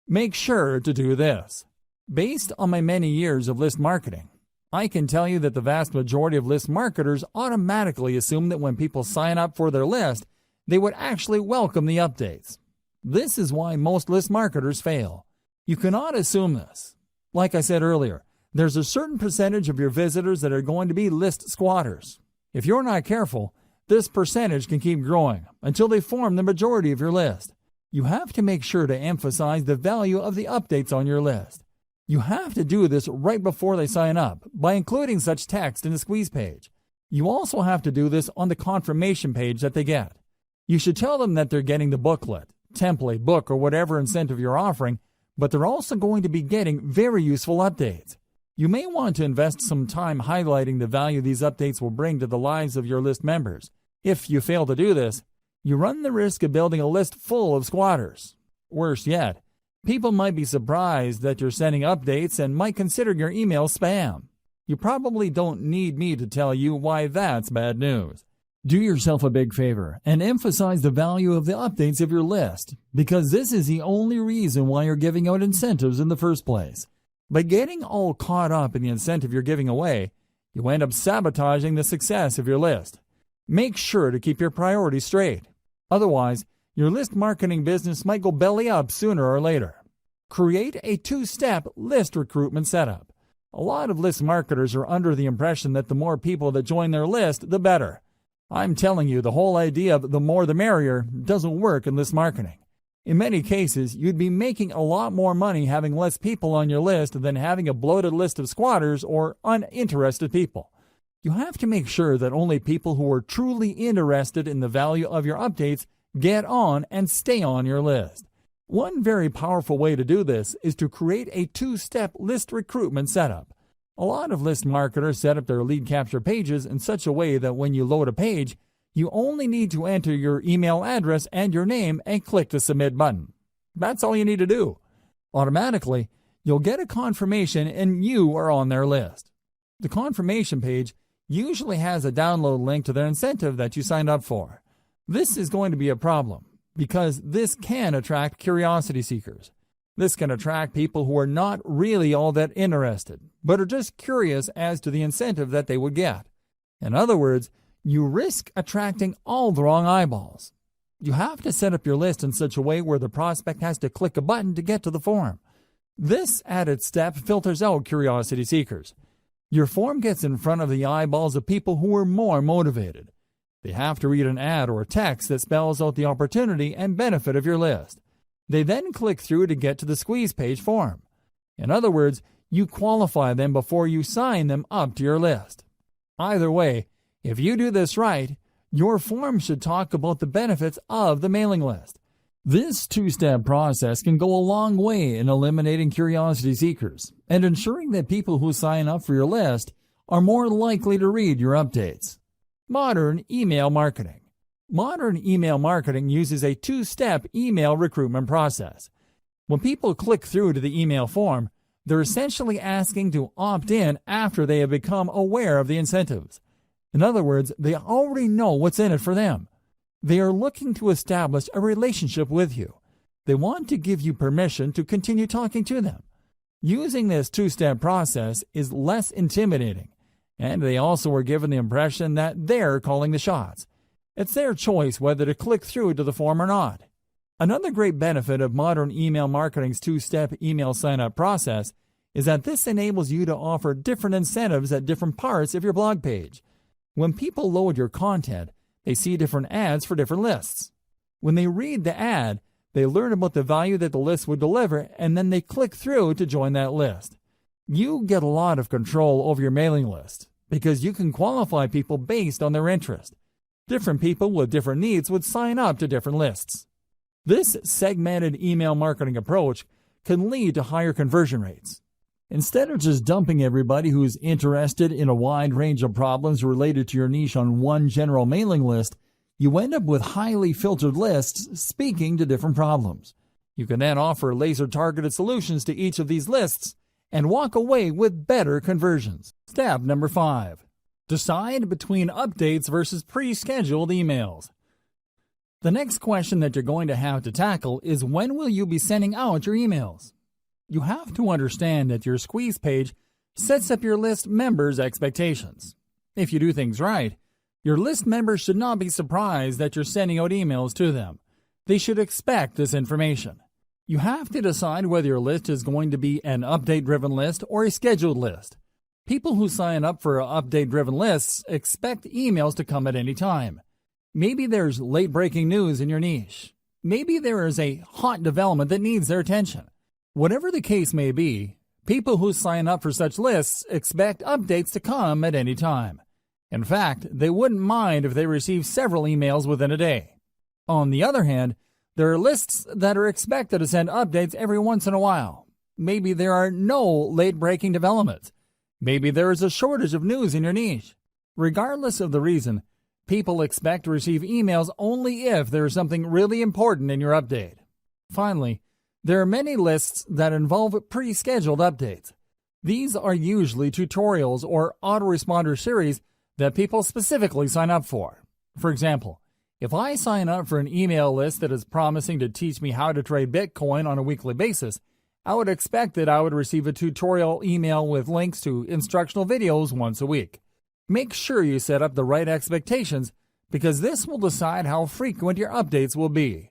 Make sure to do this. Based on my many years of list marketing, I can tell you that the vast majority of list marketers automatically assume that when people sign up for their list, they would actually welcome the updates. This is why most list marketers fail. You cannot assume this. Like I said earlier, there's a certain percentage of your visitors that are going to be list squatters. If you're not careful, this percentage can keep growing until they form the majority of your list. You have to make sure to emphasize the value of the updates on your list. You have to do this right before they sign up by including such text in the squeeze page. You also have to do this on the confirmation page that they get. You should tell them that they're getting the booklet, template, book, or whatever incentive you're offering, but they're also going to be getting very useful updates. You may want to invest some time highlighting the value these updates will bring to the lives of your list members. If you fail to do this, you run the risk of building a list full of squatters. Worse yet, people might be surprised that you're sending updates and might consider your email spam. You probably don't need me to tell you why that's bad news. Do yourself a big favor and emphasize the value of the updates of your list, because this is the only reason why you're giving out incentives in the first place. By getting all caught up in the incentive you're giving away, you end up sabotaging the success of your list. Make sure to keep your priorities straight. Otherwise, your list marketing business might go belly up sooner or later. Create a 2-step list recruitment setup. A lot of list marketers are under the impression that the more people that join their list, the better. I'm telling you, the whole idea of the more the merrier doesn't work in list marketing. In many cases, you'd be making a lot more money having less people on your list than having a bloated list of squatters or uninterested people. You have to make sure that only people who are truly interested in the value of your updates get on and stay on your list. One very powerful way to do this is to create a two-step list recruitment setup. A lot of list marketers set up their lead capture pages in such a way that when you load a page, you only need to enter your email address and your name and click the submit button. That's all you need to do. Automatically, you'll get a confirmation and you are on their list. The confirmation page usually has a download link to their incentive that you signed up for. This is going to be a problem because this can attract curiosity seekers. This can attract people who are not really all that interested, but are just curious as to the incentive that they would get. In other words, you risk attracting all the wrong eyeballs. You have to set up your list in such a way where the prospect has to click a button to get to the form. This added step filters out curiosity seekers. Your form gets in front of the eyeballs of people who are more motivated. They have to read an ad or a text that spells out the opportunity and benefit of your list. They then click through to get to the squeeze page form. In other words, you qualify them before you sign them up to your list. Either way, if you do this right, your form should talk about the benefits of the mailing list. This two-step process can go a long way in eliminating curiosity seekers and ensuring that people who sign up for your list are more likely to read your updates. Modern email marketing. Modern email marketing uses a two-step email recruitment process. When people click through to the email form, they're essentially asking to opt in after they have become aware of the incentives. In other words, they already know what's in it for them. They are looking to establish a relationship with you. They want to give you permission to continue talking to them. Using this two-step process is less intimidating, and they also are given the impression that they're calling the shots. It's their choice whether to click through to the form or not. Another great benefit of modern email marketing's two-step email sign-up process is that this enables you to offer different incentives at different parts of your blog page. When people load your content, they see different ads for different lists. When they read the ad, they learn about the value that the list would deliver, and then they click through to join that list. You get a lot of control over your mailing list because you can qualify people based on their interest. Different people with different needs would sign up to different lists. This segmented email marketing approach can lead to higher conversion rates. Instead of just dumping everybody who's interested in a wide range of problems related to your niche on one general mailing list, you end up with highly filtered lists speaking to different problems. You can then offer laser-targeted solutions to each of these lists and walk away with better conversions. Step number 5. Decide between updates versus pre-scheduled emails. The next question that you're going to have to tackle is when will you be sending out your emails? You have to understand that your squeeze page sets up your list members' expectations. If you do things right, your list members should not be surprised that you're sending out emails to them. They should expect this information. You have to decide whether your list is going to be an update-driven list or a scheduled list. People who sign up for update-driven lists expect emails to come at any time. Maybe there's late-breaking news in your niche. Maybe there is a hot development that needs their attention. Whatever the case may be, people who sign up for such lists expect updates to come at any time. In fact, they wouldn't mind if they receive several emails within a day. On the other hand, there are lists that are expected to send updates every once in a while. Maybe there are no late-breaking developments. Maybe there is a shortage of news in your niche. Regardless of the reason, people expect to receive emails only if there is something really important in your update. Finally, there are many lists that involve pre-scheduled updates. These are usually tutorials or autoresponder series that people specifically sign up for. For example, if I sign up for an email list that is promising to teach me how to trade Bitcoin on a weekly basis, I would expect that I would receive a tutorial email with links to instructional videos once a week. Make sure you set up the right expectations because this will decide how frequent your updates will be.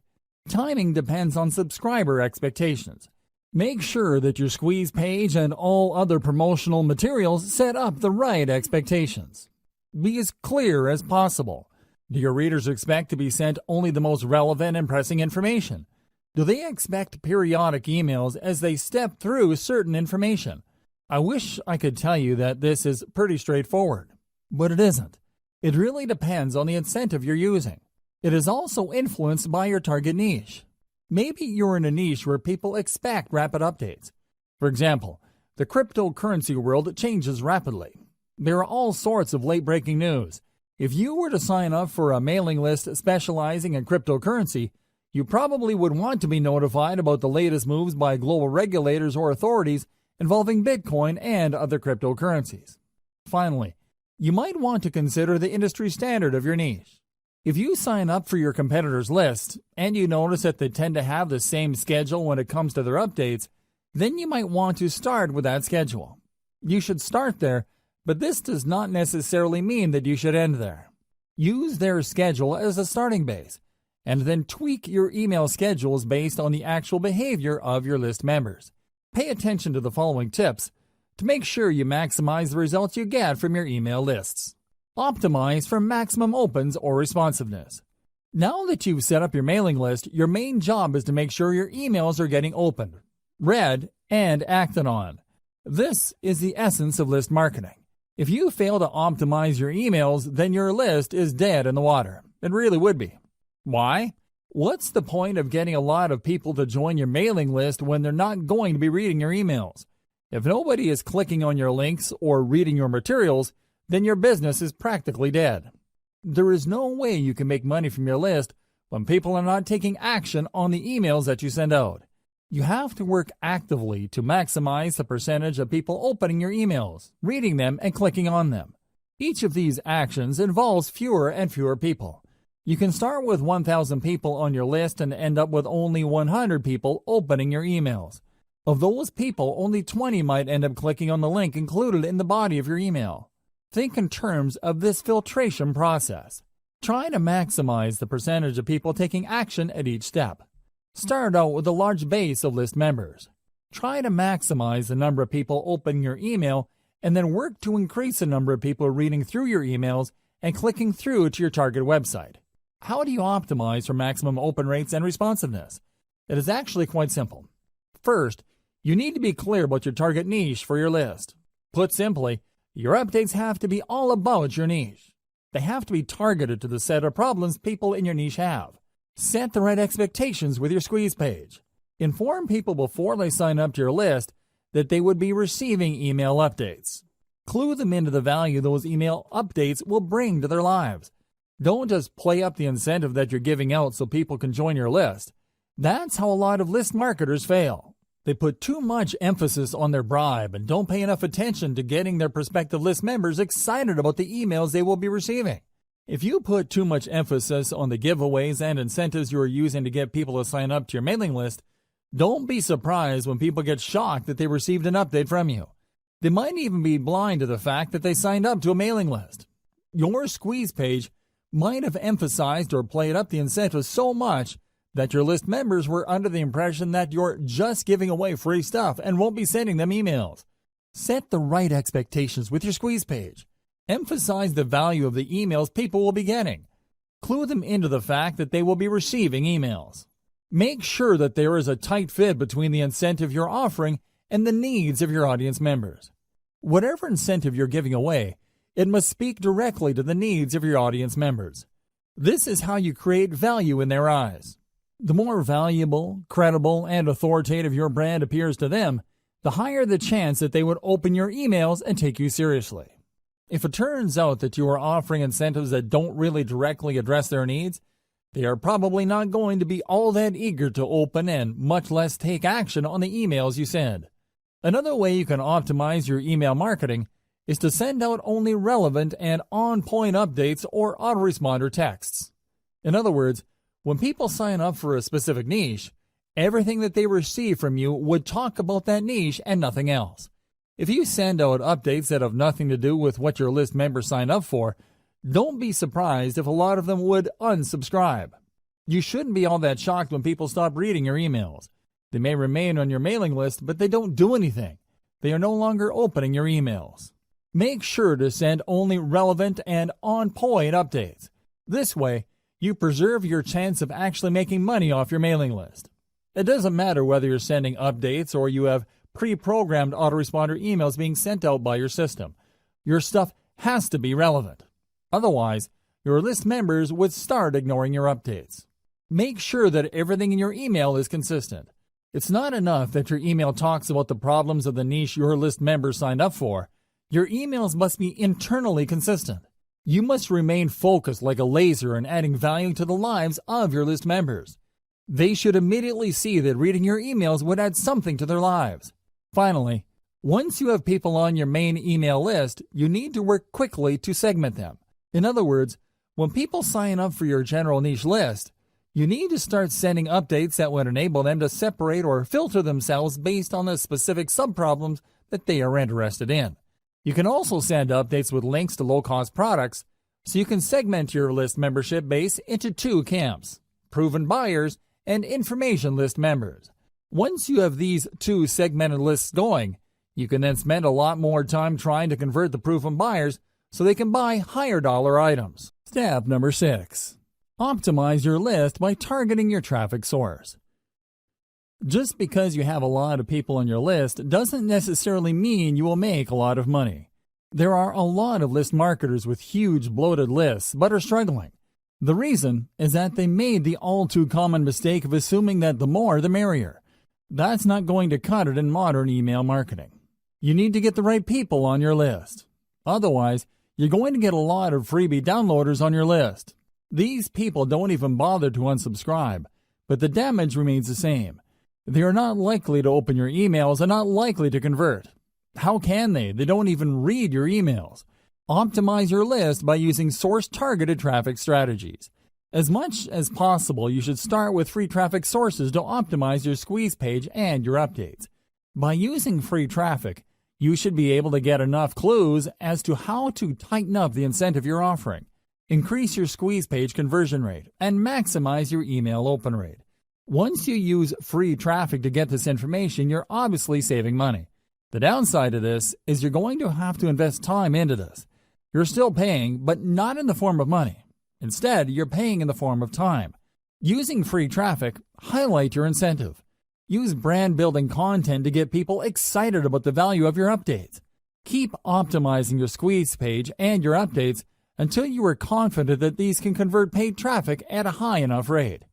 Timing depends on subscriber expectations. Make sure that your squeeze page and all other promotional materials set up the right expectations. Be as clear as possible. Do your readers expect to be sent only the most relevant and pressing information? Do they expect periodic emails as they step through certain information? I wish I could tell you that this is pretty straightforward, but it isn't. It really depends on the incentive you're using. It is also influenced by your target niche. Maybe you're in a niche where people expect rapid updates. For example, the cryptocurrency world changes rapidly. There are all sorts of late-breaking news. If you were to sign up for a mailing list specializing in cryptocurrency, you probably would want to be notified about the latest moves by global regulators or authorities involving Bitcoin and other cryptocurrencies. Finally, you might want to consider the industry standard of your niche. If you sign up for your competitor's list and you notice that they tend to have the same schedule when it comes to their updates, then you might want to start with that schedule. You should start there, but this does not necessarily mean that you should end there. Use their schedule as a starting base, and then tweak your email schedules based on the actual behavior of your list members. Pay attention to the following tips to make sure you maximize the results you get from your email lists. Optimize for maximum opens or responsiveness. Now that you've set up your mailing list, your main job is to make sure your emails are getting opened, read, and acted on. This is the essence of list marketing. If you fail to optimize your emails, then your list is dead in the water. It really would be. Why? What's the point of getting a lot of people to join your mailing list when they're not going to be reading your emails? If nobody is clicking on your links or reading your materials, then your business is practically dead. There is no way you can make money from your list when people are not taking action on the emails that you send out. You have to work actively to maximize the percentage of people opening your emails, reading them, and clicking on them. Each of these actions involves fewer and fewer people. You can start with 1,000 people on your list and end up with only 100 people opening your emails. Of those people, only 20 might end up clicking on the link included in the body of your email. Think in terms of this filtration process. Try to maximize the percentage of people taking action at each step. Start out with a large base of list members. Try to maximize the number of people opening your email and then work to increase the number of people reading through your emails and clicking through to your target website. How do you optimize for maximum open rates and responsiveness? It is actually quite simple. First, you need to be clear about your target niche for your list. Put simply, your updates have to be all about your niche. They have to be targeted to the set of problems people in your niche have. Set the right expectations with your squeeze page. Inform people before they sign up to your list that they would be receiving email updates. Clue them into the value those email updates will bring to their lives. Don't just play up the incentive that you're giving out so people can join your list. That's how a lot of list marketers fail. They put too much emphasis on their bribe and don't pay enough attention to getting their prospective list members excited about the emails they will be receiving. If you put too much emphasis on the giveaways and incentives you are using to get people to sign up to your mailing list, don't be surprised when people get shocked that they received an update from you. They might even be blind to the fact that they signed up to a mailing list. Your squeeze page might have emphasized or played up the incentives so much that your list members were under the impression that you're just giving away free stuff and won't be sending them emails. Set the right expectations with your squeeze page. Emphasize the value of the emails people will be getting. Clue them into the fact that they will be receiving emails. Make sure that there is a tight fit between the incentive you're offering and the needs of your audience members. Whatever incentive you're giving away, it must speak directly to the needs of your audience members. This is how you create value in their eyes. The more valuable, credible, and authoritative your brand appears to them, the higher the chance that they would open your emails and take you seriously. If it turns out that you are offering incentives that don't really directly address their needs, they are probably not going to be all that eager to open and much less take action on the emails you send. Another way you can optimize your email marketing is to send out only relevant and on-point updates or autoresponder texts. In other words, when people sign up for a specific niche, everything that they receive from you would talk about that niche and nothing else. If you send out updates that have nothing to do with what your list members signed up for, don't be surprised if a lot of them would unsubscribe. You shouldn't be all that shocked when people stop reading your emails. They may remain on your mailing list, but they don't do anything. They are no longer opening your emails. Make sure to send only relevant and on-point updates. This way, you preserve your chance of actually making money off your mailing list. It doesn't matter whether you're sending updates or you have pre-programmed autoresponder emails being sent out by your system. Your stuff has to be relevant. Otherwise, your list members would start ignoring your updates. Make sure that everything in your email is consistent. It's not enough that your email talks about the problems of the niche your list members signed up for. Your emails must be internally consistent. You must remain focused like a laser in adding value to the lives of your list members. They should immediately see that reading your emails would add something to their lives. Finally, once you have people on your main email list, you need to work quickly to segment them. In other words, when people sign up for your general niche list, you need to start sending updates that would enable them to separate or filter themselves based on the specific subproblems that they are interested in. You can also send updates with links to low-cost products, so you can segment your list membership base into two camps: proven buyers and information list members. Once you have these two segmented lists going, you can then spend a lot more time trying to convert the proven buyers so they can buy higher dollar items. Step number 6. Optimize your list by targeting your traffic source. Just because you have a lot of people on your list doesn't necessarily mean you will make a lot of money. There are a lot of list marketers with huge bloated lists but are struggling. The reason is that they made the all too common mistake of assuming that the more the merrier. That's not going to cut it in modern email marketing. You need to get the right people on your list. Otherwise, you're going to get a lot of freebie downloaders on your list. These people don't even bother to unsubscribe, but the damage remains the same. They are not likely to open your emails and not likely to convert. How can they? They don't even read your emails. Optimize your list by using source-targeted traffic strategies. As much as possible, you should start with free traffic sources to optimize your squeeze page and your updates. By using free traffic, you should be able to get enough clues as to how to tighten up the incentive you're offering, increase your squeeze page conversion rate, and maximize your email open rate. Once you use free traffic to get this information, you're obviously saving money. The downside of this is you're going to have to invest time into this. You're still paying, but not in the form of money. Instead, you're paying in the form of time. Using free traffic, highlight your incentive. Use brand-building content to get people excited about the value of your updates. Keep optimizing your squeeze page and your updates until you are confident that these can convert paid traffic at a high enough rate.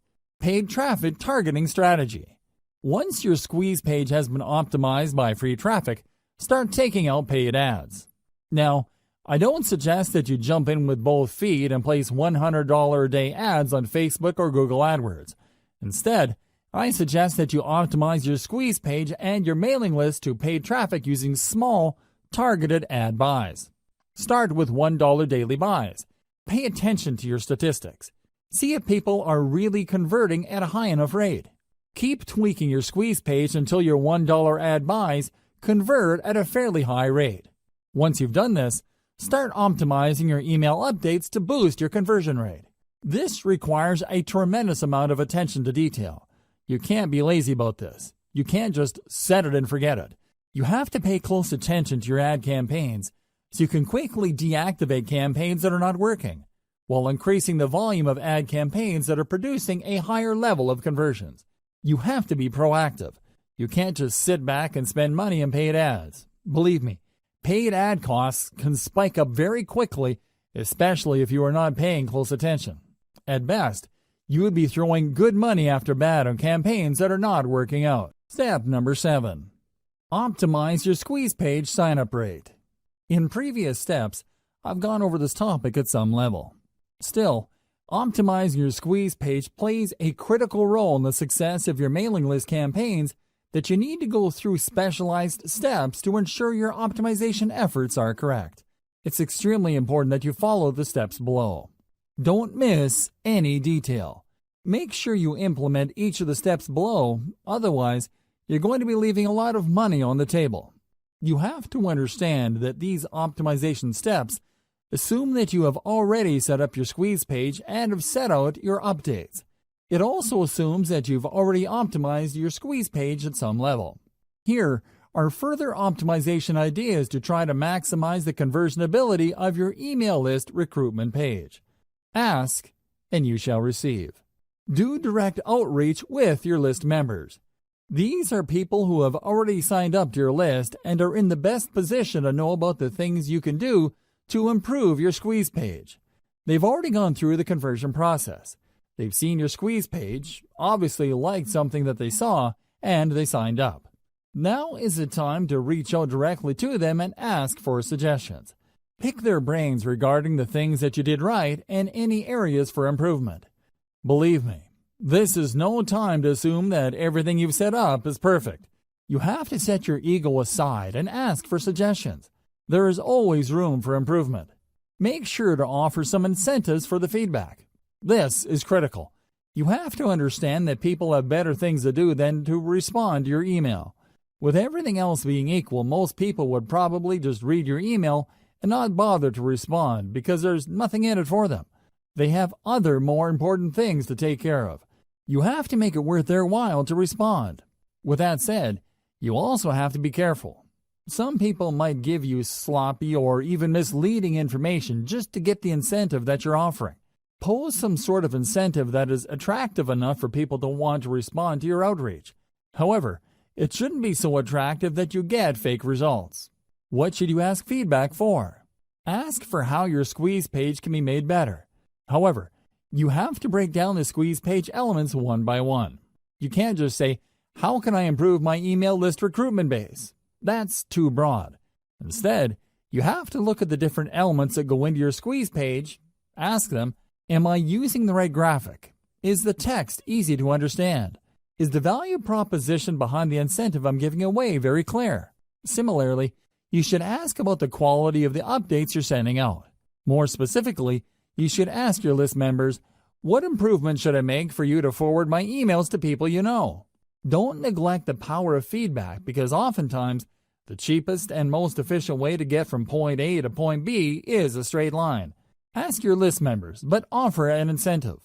Paid traffic targeting strategy. Once your squeeze page has been optimized by free traffic, start taking out paid ads. Now, I don't suggest that you jump in with both feet and place $100 a day ads on Facebook or Google AdWords. Instead, I suggest that you optimize your squeeze page and your mailing list to paid traffic using small, targeted ad buys. Start with $1 daily buys. Pay attention to your statistics. See if people are really converting at a high enough rate. Keep tweaking your squeeze page until your $1 ad buys convert at a fairly high rate. Once you've done this, start optimizing your email updates to boost your conversion rate. This requires a tremendous amount of attention to detail. You can't be lazy about this. You can't just set it and forget it. You have to pay close attention to your ad campaigns so you can quickly deactivate campaigns that are not working, while increasing the volume of ad campaigns that are producing a higher level of conversions. You have to be proactive. You can't just sit back and spend money on paid ads. Believe me, paid ad costs can spike up very quickly, especially if you are not paying close attention. At best, you would be throwing good money after bad on campaigns that are not working out. Step number 7. Optimize your squeeze page sign-up rate. In previous steps, I've gone over this topic at some level. Still, optimizing your squeeze page plays a critical role in the success of your mailing list campaigns that you need to go through specialized steps to ensure your optimization efforts are correct. It's extremely important that you follow the steps below. Don't miss any detail. Make sure you implement each of the steps below, otherwise, you're going to be leaving a lot of money on the table. You have to understand that these optimization steps assume that you have already set up your squeeze page and have set out your updates. It also assumes that you've already optimized your squeeze page at some level. Here are further optimization ideas to try to maximize the conversion ability of your email list recruitment page. Ask, and you shall receive. Do direct outreach with your list members. These are people who have already signed up to your list and are in the best position to know about the things you can do to improve your squeeze page. They've already gone through the conversion process. They've seen your squeeze page, obviously liked something that they saw, and they signed up. Now is the time to reach out directly to them and ask for suggestions. Pick their brains regarding the things that you did right and any areas for improvement. Believe me, this is no time to assume that everything you've set up is perfect. You have to set your ego aside and ask for suggestions. There is always room for improvement. Make sure to offer some incentives for the feedback. This is critical. You have to understand that people have better things to do than to respond to your email. With everything else being equal, most people would probably just read your email and not bother to respond because there's nothing in it for them. They have other more important things to take care of. You have to make it worth their while to respond. With that said, you also have to be careful. Some people might give you sloppy or even misleading information just to get the incentive that you're offering. Pose some sort of incentive that is attractive enough for people to want to respond to your outreach. However, it shouldn't be so attractive that you get fake results. What should you ask feedback for? Ask for how your squeeze page can be made better. However, you have to break down the squeeze page elements one by one. You can't just say, "How can I improve my email list recruitment base?" That's too broad. Instead, you have to look at the different elements that go into your squeeze page. Ask them, am I using the right graphic? Is the text easy to understand? Is the value proposition behind the incentive I'm giving away very clear? Similarly, you should ask about the quality of the updates you're sending out. More specifically, you should ask your list members, what improvements should I make for you to forward my emails to people you know? Don't neglect the power of feedback because oftentimes the cheapest and most efficient way to get from point A to point B is a straight line. Ask your list members, but offer an incentive.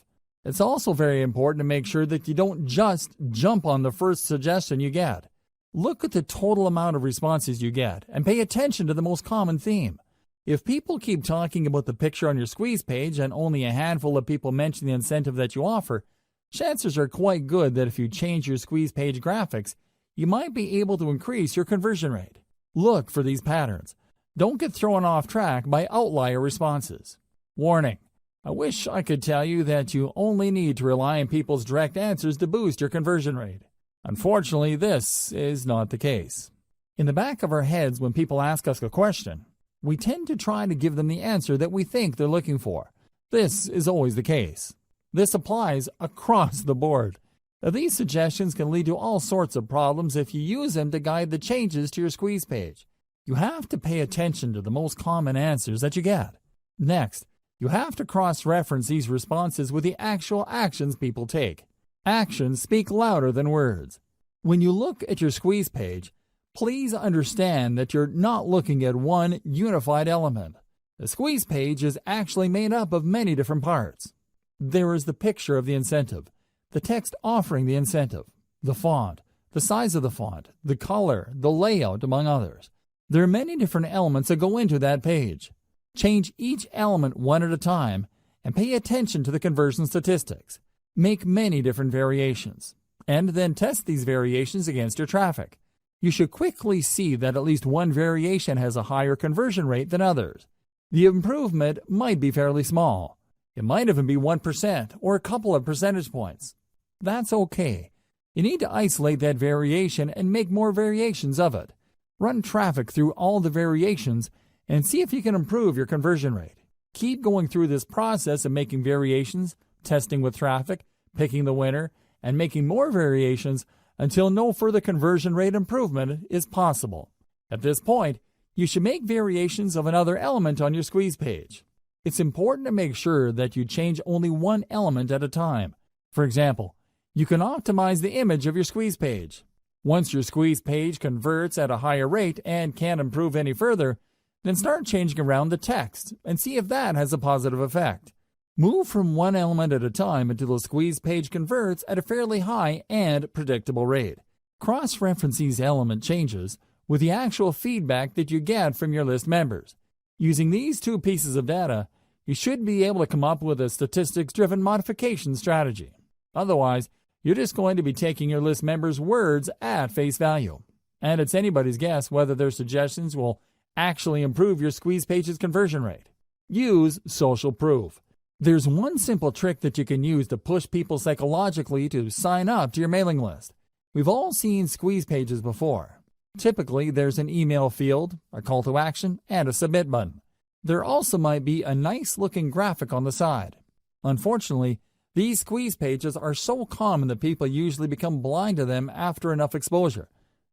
It's also very important to make sure that you don't just jump on the first suggestion you get. Look at the total amount of responses you get and pay attention to the most common theme. If people keep talking about the picture on your squeeze page and only a handful of people mention the incentive that you offer, chances are quite good that if you change your squeeze page graphics, you might be able to increase your conversion rate. Look for these patterns. Don't get thrown off track by outlier responses. Warning: I wish I could tell you that you only need to rely on people's direct answers to boost your conversion rate. Unfortunately, this is not the case. In the back of our heads, when people ask us a question, we tend to try to give them the answer that we think they're looking for. This is always the case. This applies across the board. Now, these suggestions can lead to all sorts of problems if you use them to guide the changes to your squeeze page. You have to pay attention to the most common answers that you get. Next, you have to cross-reference these responses with the actual actions people take. Actions speak louder than words. When you look at your squeeze page, please understand that you're not looking at one unified element. The squeeze page is actually made up of many different parts. There is the picture of the incentive, the text offering the incentive, the font, the size of the font, the color, the layout, among others. There are many different elements that go into that page. Change each element one at a time and pay attention to the conversion statistics. Make many different variations, and then test these variations against your traffic. You should quickly see that at least one variation has a higher conversion rate than others. The improvement might be fairly small. It might even be 1% or a couple of percentage points. That's okay. You need to isolate that variation and make more variations of it. Run traffic through all the variations and see if you can improve your conversion rate. Keep going through this process of making variations, testing with traffic, picking the winner, and making more variations until no further conversion rate improvement is possible. At this point, you should make variations of another element on your squeeze page. It's important to make sure that you change only one element at a time. For example, you can optimize the image of your squeeze page. Once your squeeze page converts at a higher rate and can't improve any further, then start changing around the text and see if that has a positive effect. Move from one element at a time until the squeeze page converts at a fairly high and predictable rate. Cross-reference these element changes with the actual feedback that you get from your list members. Using these two pieces of data, you should be able to come up with a statistics-driven modification strategy. Otherwise, you're just going to be taking your list members' words at face value. And it's anybody's guess whether their suggestions will actually improve your squeeze page's conversion rate. Use social proof. There's one simple trick that you can use to push people psychologically to sign up to your mailing list. We've all seen squeeze pages before. Typically, there's an email field, a call to action, and a submit button. There also might be a nice-looking graphic on the side. Unfortunately, these squeeze pages are so common that people usually become blind to them after enough exposure.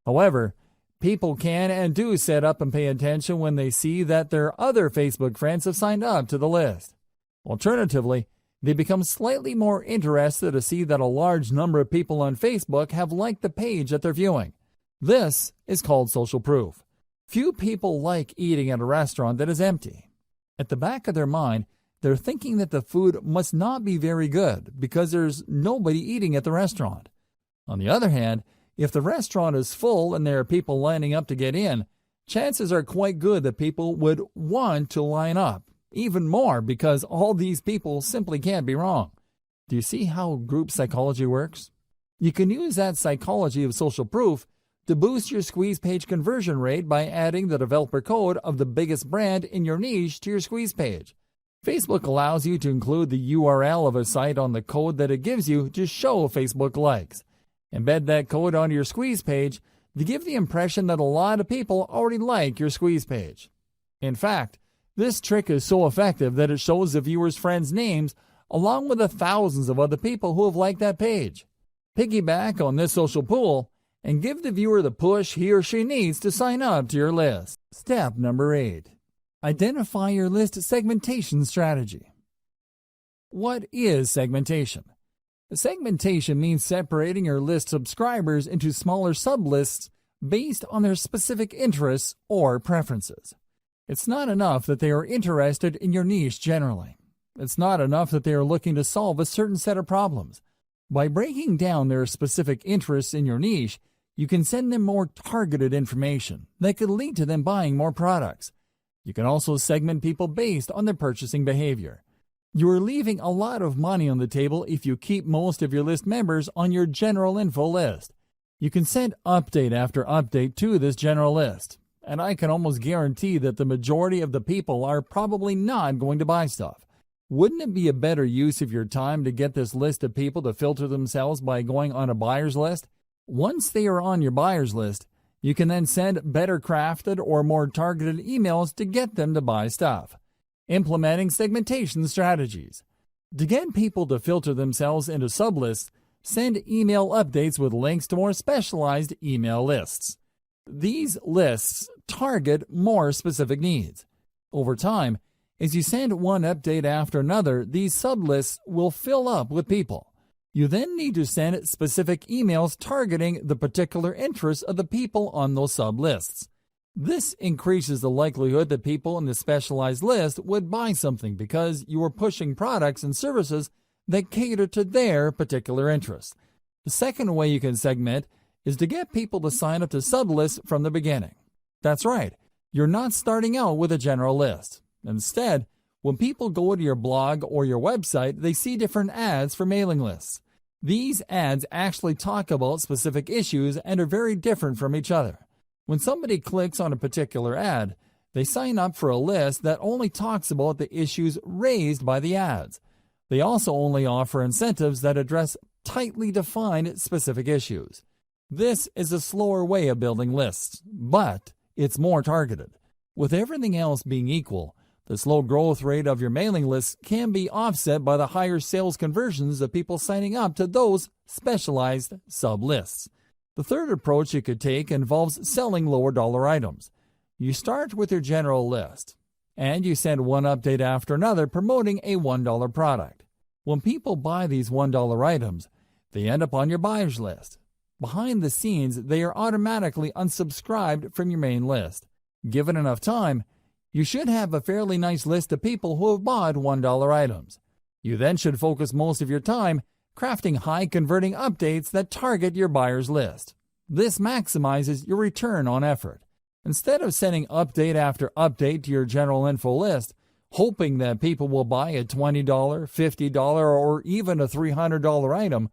However, people can and do sit up and pay attention when they see that their other Facebook friends have signed up to the list. Alternatively, they become slightly more interested to see that a large number of people on Facebook have liked the page that they're viewing. This is called social proof. Few people like eating at a restaurant that is empty. At the back of their mind, they're thinking that the food must not be very good because there's nobody eating at the restaurant. On the other hand, if the restaurant is full and there are people lining up to get in, chances are quite good that people would want to line up. Even more because all these people simply can't be wrong. Do you see how group psychology works? You can use that psychology of social proof to boost your squeeze page conversion rate by adding the developer code of the biggest brand in your niche to your squeeze page. Facebook allows you to include the URL of a site on the code that it gives you to show Facebook likes. Embed that code onto your squeeze page to give the impression that a lot of people already like your squeeze page. In fact, this trick is so effective that it shows the viewer's friends' names along with the thousands of other people who have liked that page. Piggyback on this social pool and give the viewer the push he or she needs to sign up to your list. Step number 8. Identify your list segmentation strategy. What is segmentation? Segmentation means separating your list subscribers into smaller sublists based on their specific interests or preferences. It's not enough that they are interested in your niche generally. It's not enough that they are looking to solve a certain set of problems. By breaking down their specific interests in your niche, you can send them more targeted information that could lead to them buying more products. You can also segment people based on their purchasing behavior. You are leaving a lot of money on the table if you keep most of your list members on your general info list. You can send update after update to this general list, and I can almost guarantee that the majority of the people are probably not going to buy stuff. Wouldn't it be a better use of your time to get this list of people to filter themselves by going on a buyer's list? Once they are on your buyer's list, you can then send better crafted or more targeted emails to get them to buy stuff. Implementing segmentation strategies. To get people to filter themselves into sublists, send email updates with links to more specialized email lists. These lists target more specific needs. Over time, as you send one update after another, these sublists will fill up with people. You then need to send specific emails targeting the particular interests of the people on those sublists. This increases the likelihood that people in the specialized list would buy something because you are pushing products and services that cater to their particular interests. The second way you can segment is to get people to sign up to sublists from the beginning. That's right, you're not starting out with a general list. Instead, when people go to your blog or your website, they see different ads for mailing lists. These ads actually talk about specific issues and are very different from each other. When somebody clicks on a particular ad, they sign up for a list that only talks about the issues raised by the ads. They also only offer incentives that address tightly defined specific issues. This is a slower way of building lists, but it's more targeted. With everything else being equal, the slow growth rate of your mailing list can be offset by the higher sales conversions of people signing up to those specialized sub-lists. The third approach you could take involves selling lower dollar items. You start with your general list, and you send one update after another promoting a $1 product. When people buy these $1 items, they end up on your buyer's list. Behind the scenes, they are automatically unsubscribed from your main list. Given enough time, you should have a fairly nice list of people who have bought $1 items. You then should focus most of your time crafting high-converting updates that target your buyer's list. This maximizes your return on effort. Instead of sending update after update to your general info list, hoping that people will buy a $20, $50, or even a $300 item,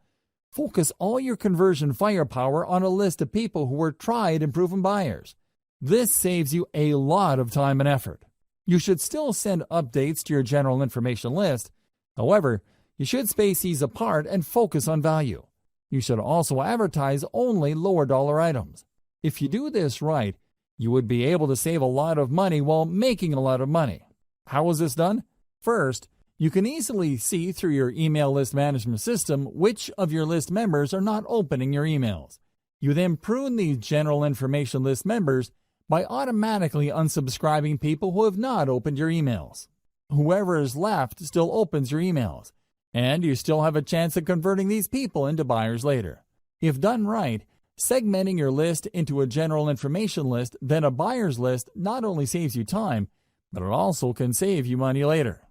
focus all your conversion firepower on a list of people who are tried and proven buyers. This saves you a lot of time and effort. You should still send updates to your general information list. However, you should space these apart and focus on value. You should also advertise only lower dollar items. If you do this right, you would be able to save a lot of money while making a lot of money. How is this done? First, you can easily see through your email list management system which of your list members are not opening your emails. You then prune these general information list members by automatically unsubscribing people who have not opened your emails. Whoever is left still opens your emails, and you still have a chance of converting these people into buyers later. If done right, segmenting your list into a general information list, then a buyer's list not only saves you time, but it also can save you money later.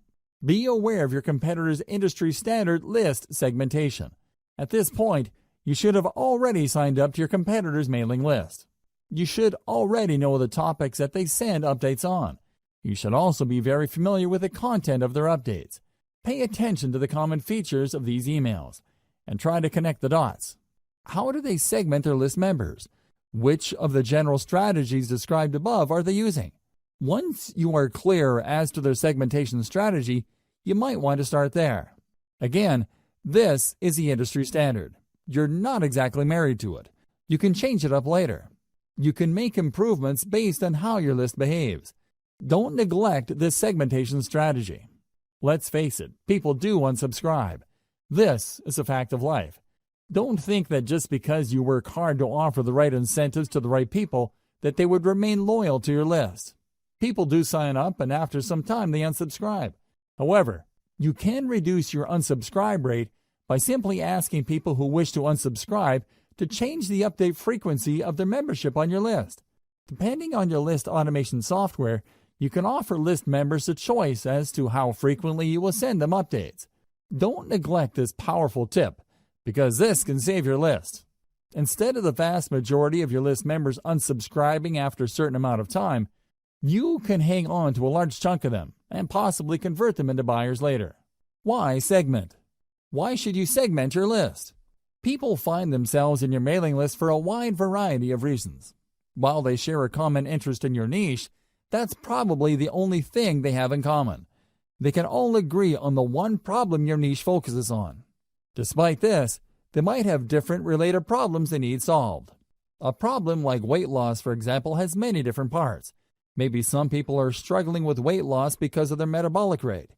Be aware of your competitors' industry standard list segmentation. At this point, you should have already signed up to your competitors' mailing list. You should already know the topics that they send updates on. You should also be very familiar with the content of their updates. Pay attention to the common features of these emails and try to connect the dots. How do they segment their list members? Which of the general strategies described above are they using? Once you are clear as to their segmentation strategy, you might want to start there. Again, this is the industry standard. You're not exactly married to it. You can change it up later. You can make improvements based on how your list behaves. Don't neglect this segmentation strategy. Let's face it, people do unsubscribe. This is a fact of life. Don't think that just because you work hard to offer the right incentives to the right people, that they would remain loyal to your list. People do sign up, and after some time they unsubscribe. However, you can reduce your unsubscribe rate by simply asking people who wish to unsubscribe to change the update frequency of their membership on your list. Depending on your list automation software, you can offer list members a choice as to how frequently you will send them updates. Don't neglect this powerful tip, because this can save your list. Instead of the vast majority of your list members unsubscribing after a certain amount of time, you can hang on to a large chunk of them and possibly convert them into buyers later. Why segment? Why should you segment your list? People find themselves in your mailing list for a wide variety of reasons. While they share a common interest in your niche, that's probably the only thing they have in common. They can all agree on the one problem your niche focuses on. Despite this, they might have different related problems they need solved. A problem like weight loss, for example, has many different parts. Maybe some people are struggling with weight loss because of their metabolic rate.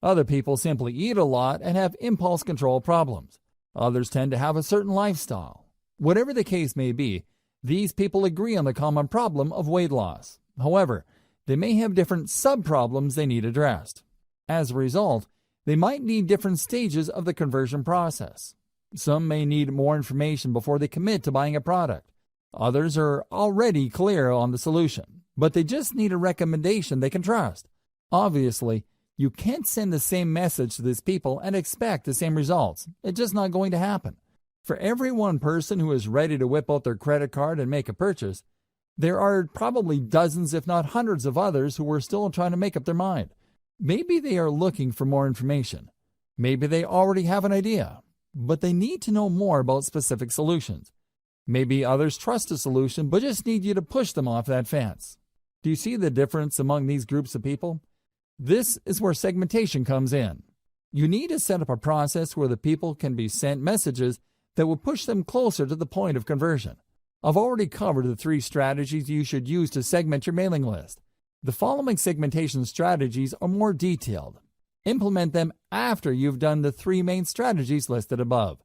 Other people simply eat a lot and have impulse control problems. Others tend to have a certain lifestyle. Whatever the case may be, these people agree on the common problem of weight loss. However, they may have different sub-problems they need addressed. As a result, they might need different stages of the conversion process. Some may need more information before they commit to buying a product. Others are already clear on the solution, but they just need a recommendation they can trust. Obviously, you can't send the same message to these people and expect the same results. It's just not going to happen. For every one person who is ready to whip out their credit card and make a purchase, there are probably dozens, if not hundreds of others who are still trying to make up their mind. Maybe they are looking for more information. Maybe they already have an idea, but they need to know more about specific solutions. Maybe others trust a solution but just need you to push them off that fence. Do you see the difference among these groups of people? This is where segmentation comes in. You need to set up a process where the people can be sent messages that will push them closer to the point of conversion. I've already covered the 3 strategies you should use to segment your mailing list. The following segmentation strategies are more detailed. Implement them after you've done the 3 main strategies listed above.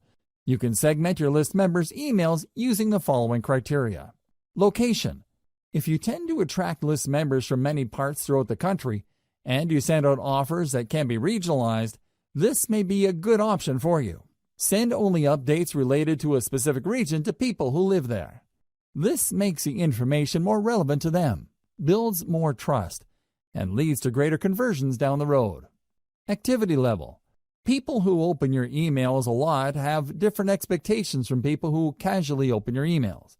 You can segment your list members' emails using the following criteria. Location. If you tend to attract list members from many parts throughout the country, and you send out offers that can be regionalized, this may be a good option for you. Send only updates related to a specific region to people who live there. This makes the information more relevant to them, builds more trust, and leads to greater conversions down the road. Activity level. People who open your emails a lot have different expectations from people who casually open your emails.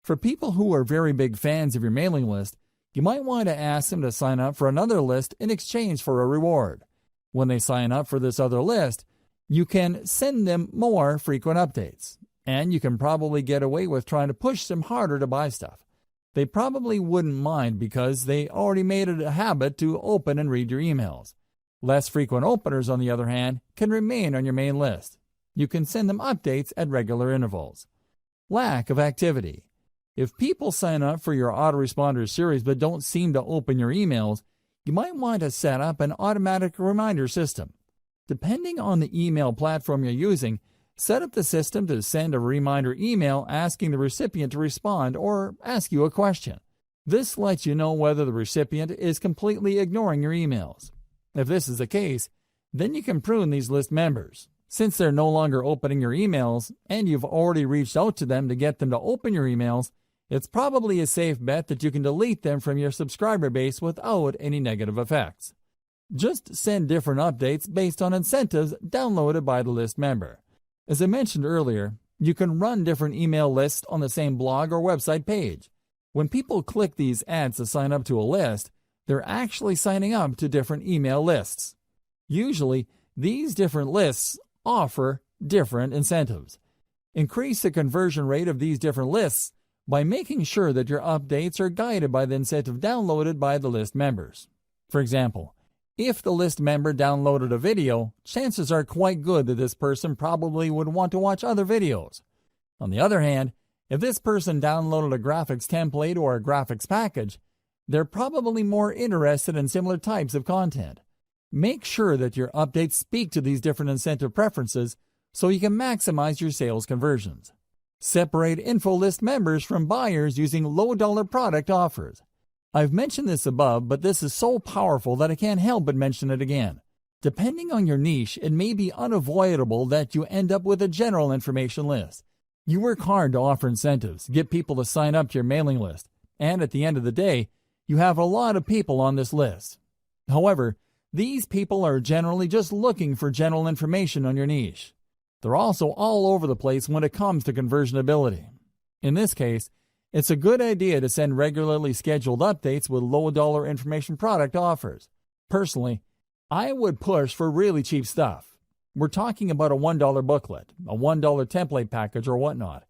For people who are very big fans of your mailing list, you might want to ask them to sign up for another list in exchange for a reward. When they sign up for this other list, you can send them more frequent updates, and you can probably get away with trying to push them harder to buy stuff. They probably wouldn't mind because they already made it a habit to open and read your emails. Less frequent openers, on the other hand, can remain on your main list. You can send them updates at regular intervals. Lack of activity. If people sign up for your autoresponder series but don't seem to open your emails, you might want to set up an automatic reminder system. Depending on the email platform you're using, set up the system to send a reminder email asking the recipient to respond or ask you a question. This lets you know whether the recipient is completely ignoring your emails. If this is the case, then you can prune these list members. Since they're no longer opening your emails and you've already reached out to them to get them to open your emails, it's probably a safe bet that you can delete them from your subscriber base without any negative effects. Just send different updates based on incentives downloaded by the list member. As I mentioned earlier, you can run different email lists on the same blog or website page. When people click these ads to sign up to a list, they're actually signing up to different email lists. Usually, these different lists offer different incentives. Increase the conversion rate of these different lists by making sure that your updates are guided by the incentive downloaded by the list members. For example, if the list member downloaded a video, chances are quite good that this person probably would want to watch other videos. On the other hand, if this person downloaded a graphics template or a graphics package, they're probably more interested in similar types of content. Make sure that your updates speak to these different incentive preferences so you can maximize your sales conversions. Separate info list members from buyers using low-dollar product offers. I've mentioned this above, but this is so powerful that I can't help but mention it again. Depending on your niche, it may be unavoidable that you end up with a general information list. You work hard to offer incentives, get people to sign up to your mailing list, and at the end of the day, you have a lot of people on this list. However, these people are generally just looking for general information on your niche. They're also all over the place when it comes to conversion ability. In this case, it's a good idea to send regularly scheduled updates with low-dollar information product offers. Personally, I would push for really cheap stuff. We're talking about a $1 booklet, a $1 template package, or whatnot.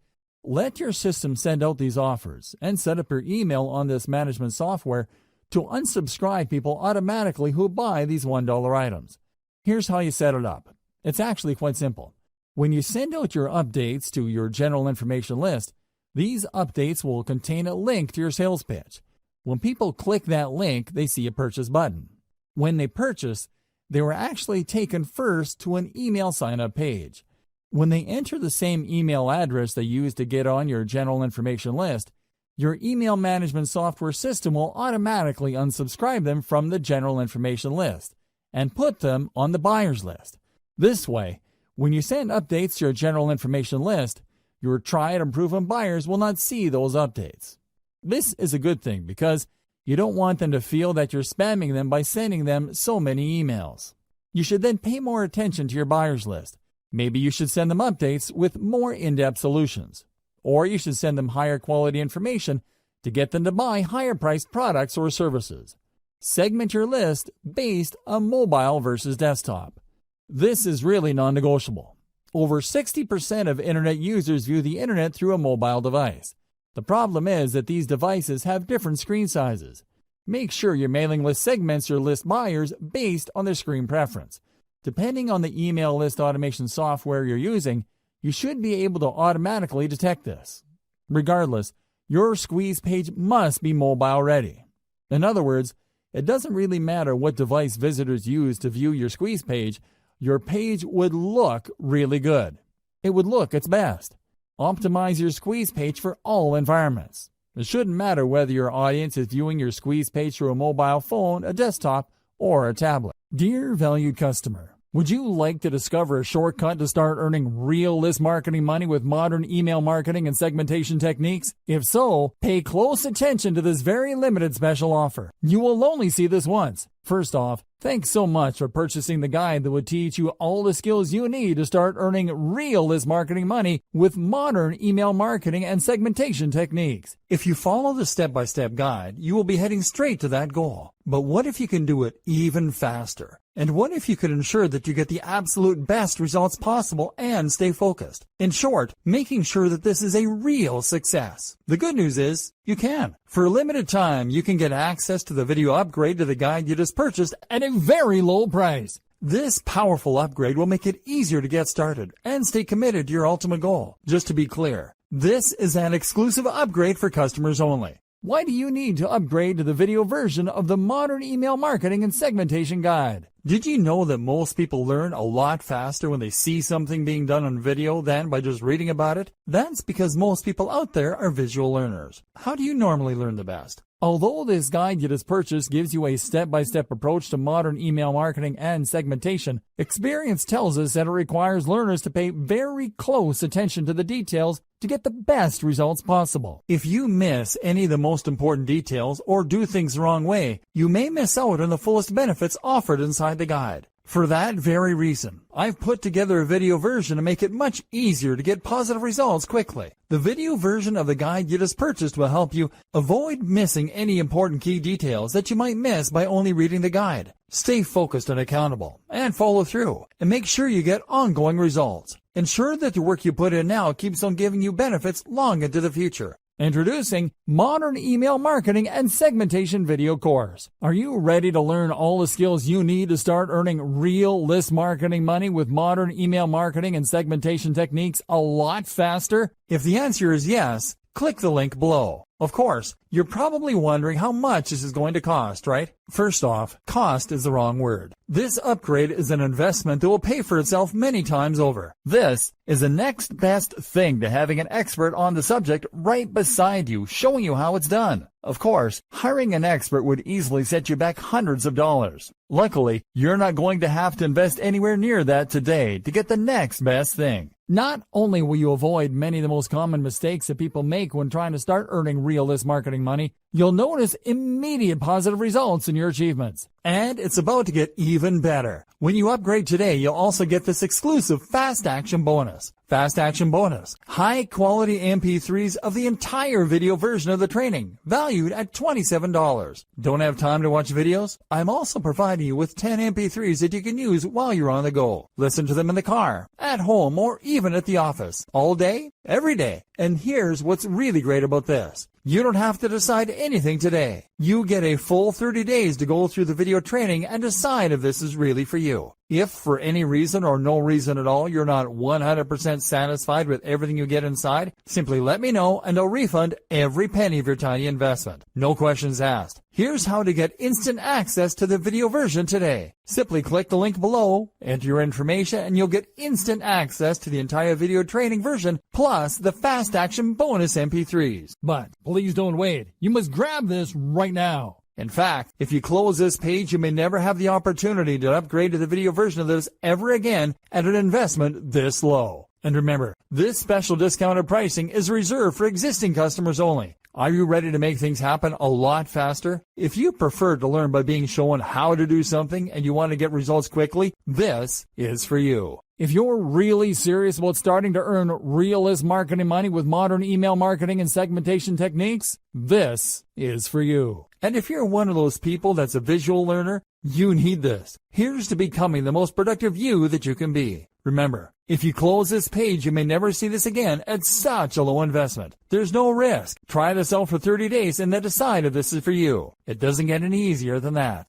Let your system send out these offers and set up your email on this management software to unsubscribe people automatically who buy these $1 items. Here's how you set it up. It's actually quite simple. When you send out your updates to your general information list, these updates will contain a link to your sales pitch. When people click that link, they see a purchase button. When they purchase, they were actually taken first to an email sign-up page. When they enter the same email address they used to get on your general information list, your email management software system will automatically unsubscribe them from the general information list and put them on the buyer's list. This way, when you send updates to your general information list, your tried and proven buyers will not see those updates. This is a good thing because you don't want them to feel that you're spamming them by sending them so many emails. You should then pay more attention to your buyer's list. Maybe you should send them updates with more in-depth solutions. Or you should send them higher quality information to get them to buy higher priced products or services. Segment your list based on mobile versus desktop. This is really non-negotiable. Over 60% of internet users view the internet through a mobile device. The problem is that these devices have different screen sizes. Make sure your mailing list segments your list buyers based on their screen preference. Depending on the email list automation software you're using, you should be able to automatically detect this. Regardless, your squeeze page must be mobile ready. In other words, it doesn't really matter what device visitors use to view your squeeze page, your page would look really good. It would look its best. Optimize your squeeze page for all environments. It shouldn't matter whether your audience is viewing your squeeze page through a mobile phone, a desktop, or a tablet. Dear valued customer, would you like to discover a shortcut to start earning real list marketing money with modern email marketing and segmentation techniques? If so, pay close attention to this very limited special offer. You will only see this once. First off, thanks so much for purchasing the guide that would teach you all the skills you need to start earning real list marketing money with modern email marketing and segmentation techniques. If you follow the step-by-step guide, you will be heading straight to that goal. But what if you can do it even faster? And what if you could ensure that you get the absolute best results possible and stay focused? In short, making sure that this is a real success. The good news is, you can. For a limited time, you can get access to the video upgrade to the guide you just purchased at a very low price. This powerful upgrade will make it easier to get started and stay committed to your ultimate goal. Just to be clear, this is an exclusive upgrade for customers only. Why do you need to upgrade to the video version of the Modern Email Marketing and Segmentation Guide? Did you know that most people learn a lot faster when they see something being done on video than by just reading about it? That's because most people out there are visual learners. How do you normally learn the best? Although this guide you just purchased gives you a step-by-step approach to modern email marketing and segmentation, experience tells us that it requires learners to pay very close attention to the details to get the best results possible. If you miss any of the most important details or do things the wrong way, you may miss out on the fullest benefits offered inside the guide. For that very reason, I've put together a video version to make it much easier to get positive results quickly. The video version of the guide you just purchased will help you avoid missing any important key details that you might miss by only reading the guide. Stay focused and accountable, and follow through, and make sure you get ongoing results. Ensure that the work you put in now keeps on giving you benefits long into the future. Introducing Modern Email Marketing and Segmentation Video Course. Are you ready to learn all the skills you need to start earning real list marketing money with modern email marketing and segmentation techniques a lot faster? If the answer is yes, click the link below. Of course, you're probably wondering how much this is going to cost, right? First off, cost is the wrong word. This upgrade is an investment that will pay for itself many times over. This is the next best thing to having an expert on the subject right beside you, showing you how it's done. Of course, hiring an expert would easily set you back hundreds of dollars. Luckily, you're not going to have to invest anywhere near that today to get the next best thing. Not only will you avoid many of the most common mistakes that people make when trying to start earning real list marketing money, you'll notice immediate positive results in your achievements. And it's about to get even better. When you upgrade today, you'll also get this exclusive Fast Action Bonus. Fast Action Bonus. High quality MP3s of the entire video version of the training, valued at $27. Don't have time to watch videos? I'm also providing you with 10 MP3s that you can use while you're on the go. Listen to them in the car, at home, or even at the office. All day, every day. And here's what's really great about this. You don't have to decide anything today. You get a full 30 days to go through the video training and decide if this is really for you. If for any reason or no reason at all you're not 100% satisfied with everything you get inside, simply let me know and I'll refund every penny of your tiny investment. No questions asked. Here's how to get instant access to the video version today. Simply click the link below, enter your information, and you'll get instant access to the entire video training version plus the Fast Action Bonus MP3s. But please don't wait. You must grab this right now. In fact, if you close this page, you may never have the opportunity to upgrade to the video version of this ever again at an investment this low. And remember, this special discounted pricing is reserved for existing customers only. Are you ready to make things happen a lot faster? If you prefer to learn by being shown how to do something and you want to get results quickly, this is for you. If you're really serious about starting to earn real list marketing money with modern email marketing and segmentation techniques, this is for you. And if you're one of those people that's a visual learner, you need this. Here's to becoming the most productive you that you can be. Remember, if you close this page, you may never see this again at such a low investment. There's no risk. Try this out for 30 days and then decide if this is for you. It doesn't get any easier than that.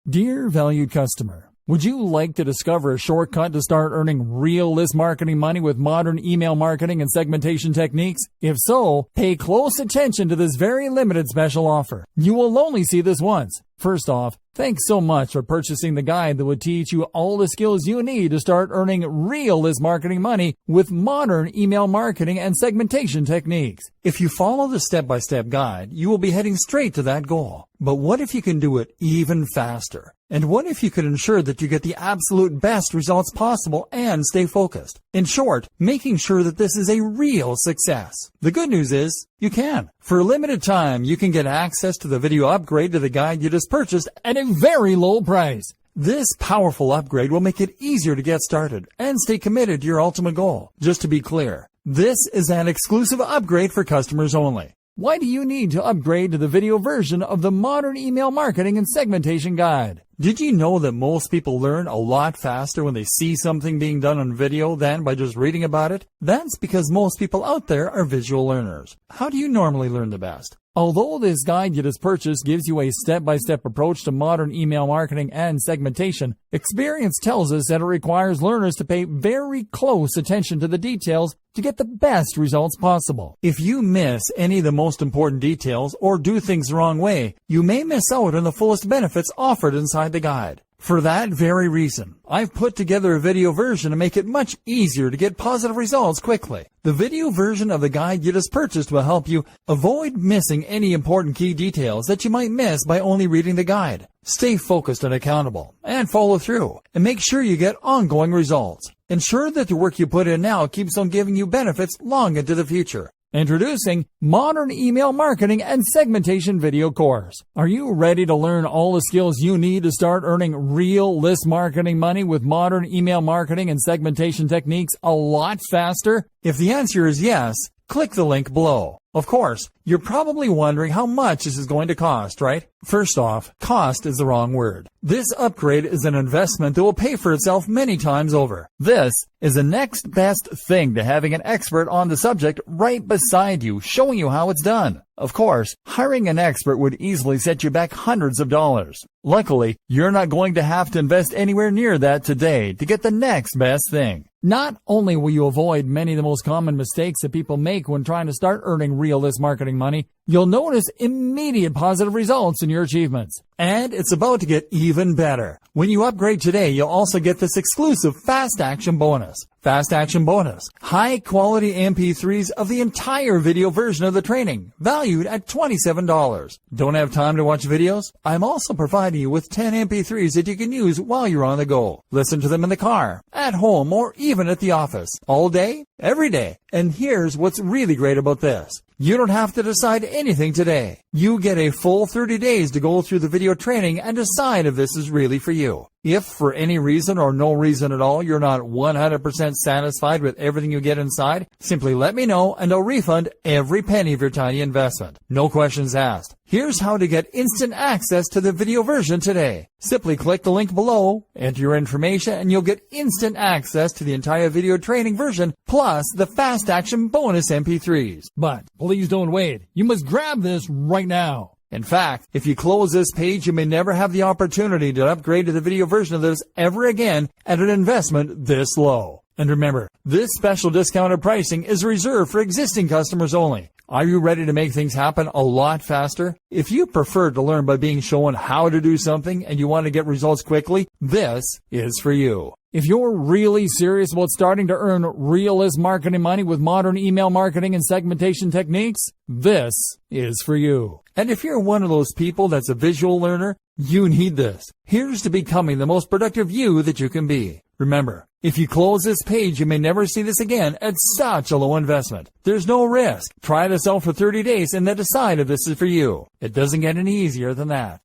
Dear valued customer, would you like to discover a shortcut to start earning real list marketing money with modern email marketing and segmentation techniques? If so, pay close attention to this very limited special offer. You will only see this once. First off, thanks so much for purchasing the guide that would teach you all the skills you need to start earning real list marketing money with modern email marketing and segmentation techniques. If you follow the step-by-step guide, you will be heading straight to that goal. But what if you can do it even faster? And what if you could ensure that you get the absolute best results possible and stay focused? In short, making sure that this is a real success. The good news is, you can. For a limited time, you can get access to the video upgrade to the guide you just purchased at a very low price. This powerful upgrade will make it easier to get started and stay committed to your ultimate goal. Just to be clear, this is an exclusive upgrade for customers only. Why do you need to upgrade to the video version of the Modern Email Marketing and Segmentation Guide? Did you know that most people learn a lot faster when they see something being done on video than by just reading about it? That's because most people out there are visual learners. How do you normally learn the best? Although this guide you just purchased gives you a step-by-step approach to modern email marketing and segmentation, experience tells us that it requires learners to pay very close attention to the details to get the best results possible. If you miss any of the most important details or do things the wrong way, you may miss out on the fullest benefits offered inside the guide. For that very reason, I've put together a video version to make it much easier to get positive results quickly. The video version of the guide you just purchased will help you avoid missing any important key details that you might miss by only reading the guide. Stay focused and accountable, and follow through, and make sure you get ongoing results. Ensure that the work you put in now keeps on giving you benefits long into the future. Introducing Modern Email Marketing and Segmentation Video Course. Are you ready to learn all the skills you need to start earning real list marketing money with modern email marketing and segmentation techniques a lot faster? If the answer is yes, click the link below. Of course, you're probably wondering how much this is going to cost, right? First off, cost is the wrong word. This upgrade is an investment that will pay for itself many times over. This is the next best thing to having an expert on the subject right beside you, showing you how it's done. Of course, hiring an expert would easily set you back hundreds of dollars. Luckily, you're not going to have to invest anywhere near that today to get the next best thing. Not only will you avoid many of the most common mistakes that people make when trying to start earning real list marketing money, you'll notice immediate positive results in your achievements. And it's about to get even better. When you upgrade today, you'll also get this exclusive Fast Action Bonus. Fast Action Bonus. High quality MP3s of the entire video version of the training, valued at $27. Don't have time to watch videos? I'm also providing you with 10 MP3s that you can use while you're on the go. Listen to them in the car, at home, or even at the office. All day, every day. And here's what's really great about this. You don't have to decide anything today. You get a full 30 days to go through the video training and decide if this is really for you. If for any reason or no reason at all you're not 100% satisfied with everything you get inside, simply let me know and I'll refund every penny of your tiny investment. No questions asked. Here's how to get instant access to the video version today. Simply click the link below, enter your information, and you'll get instant access to the entire video training version plus the Fast Action Bonus MP3s. But please don't wait. You must grab this right now. In fact, if you close this page, you may never have the opportunity to upgrade to the video version of this ever again at an investment this low. And remember, this special discounted pricing is reserved for existing customers only. Are you ready to make things happen a lot faster? If you prefer to learn by being shown how to do something and you want to get results quickly, this is for you. If you're really serious about starting to earn real list marketing money with modern email marketing and segmentation techniques, this is for you. And if you're one of those people that's a visual learner, you need this. Here's to becoming the most productive you that you can be. Remember, if you close this page, you may never see this again at such a low investment. There's no risk. Try this out for 30 days and then decide if this is for you. It doesn't get any easier than that.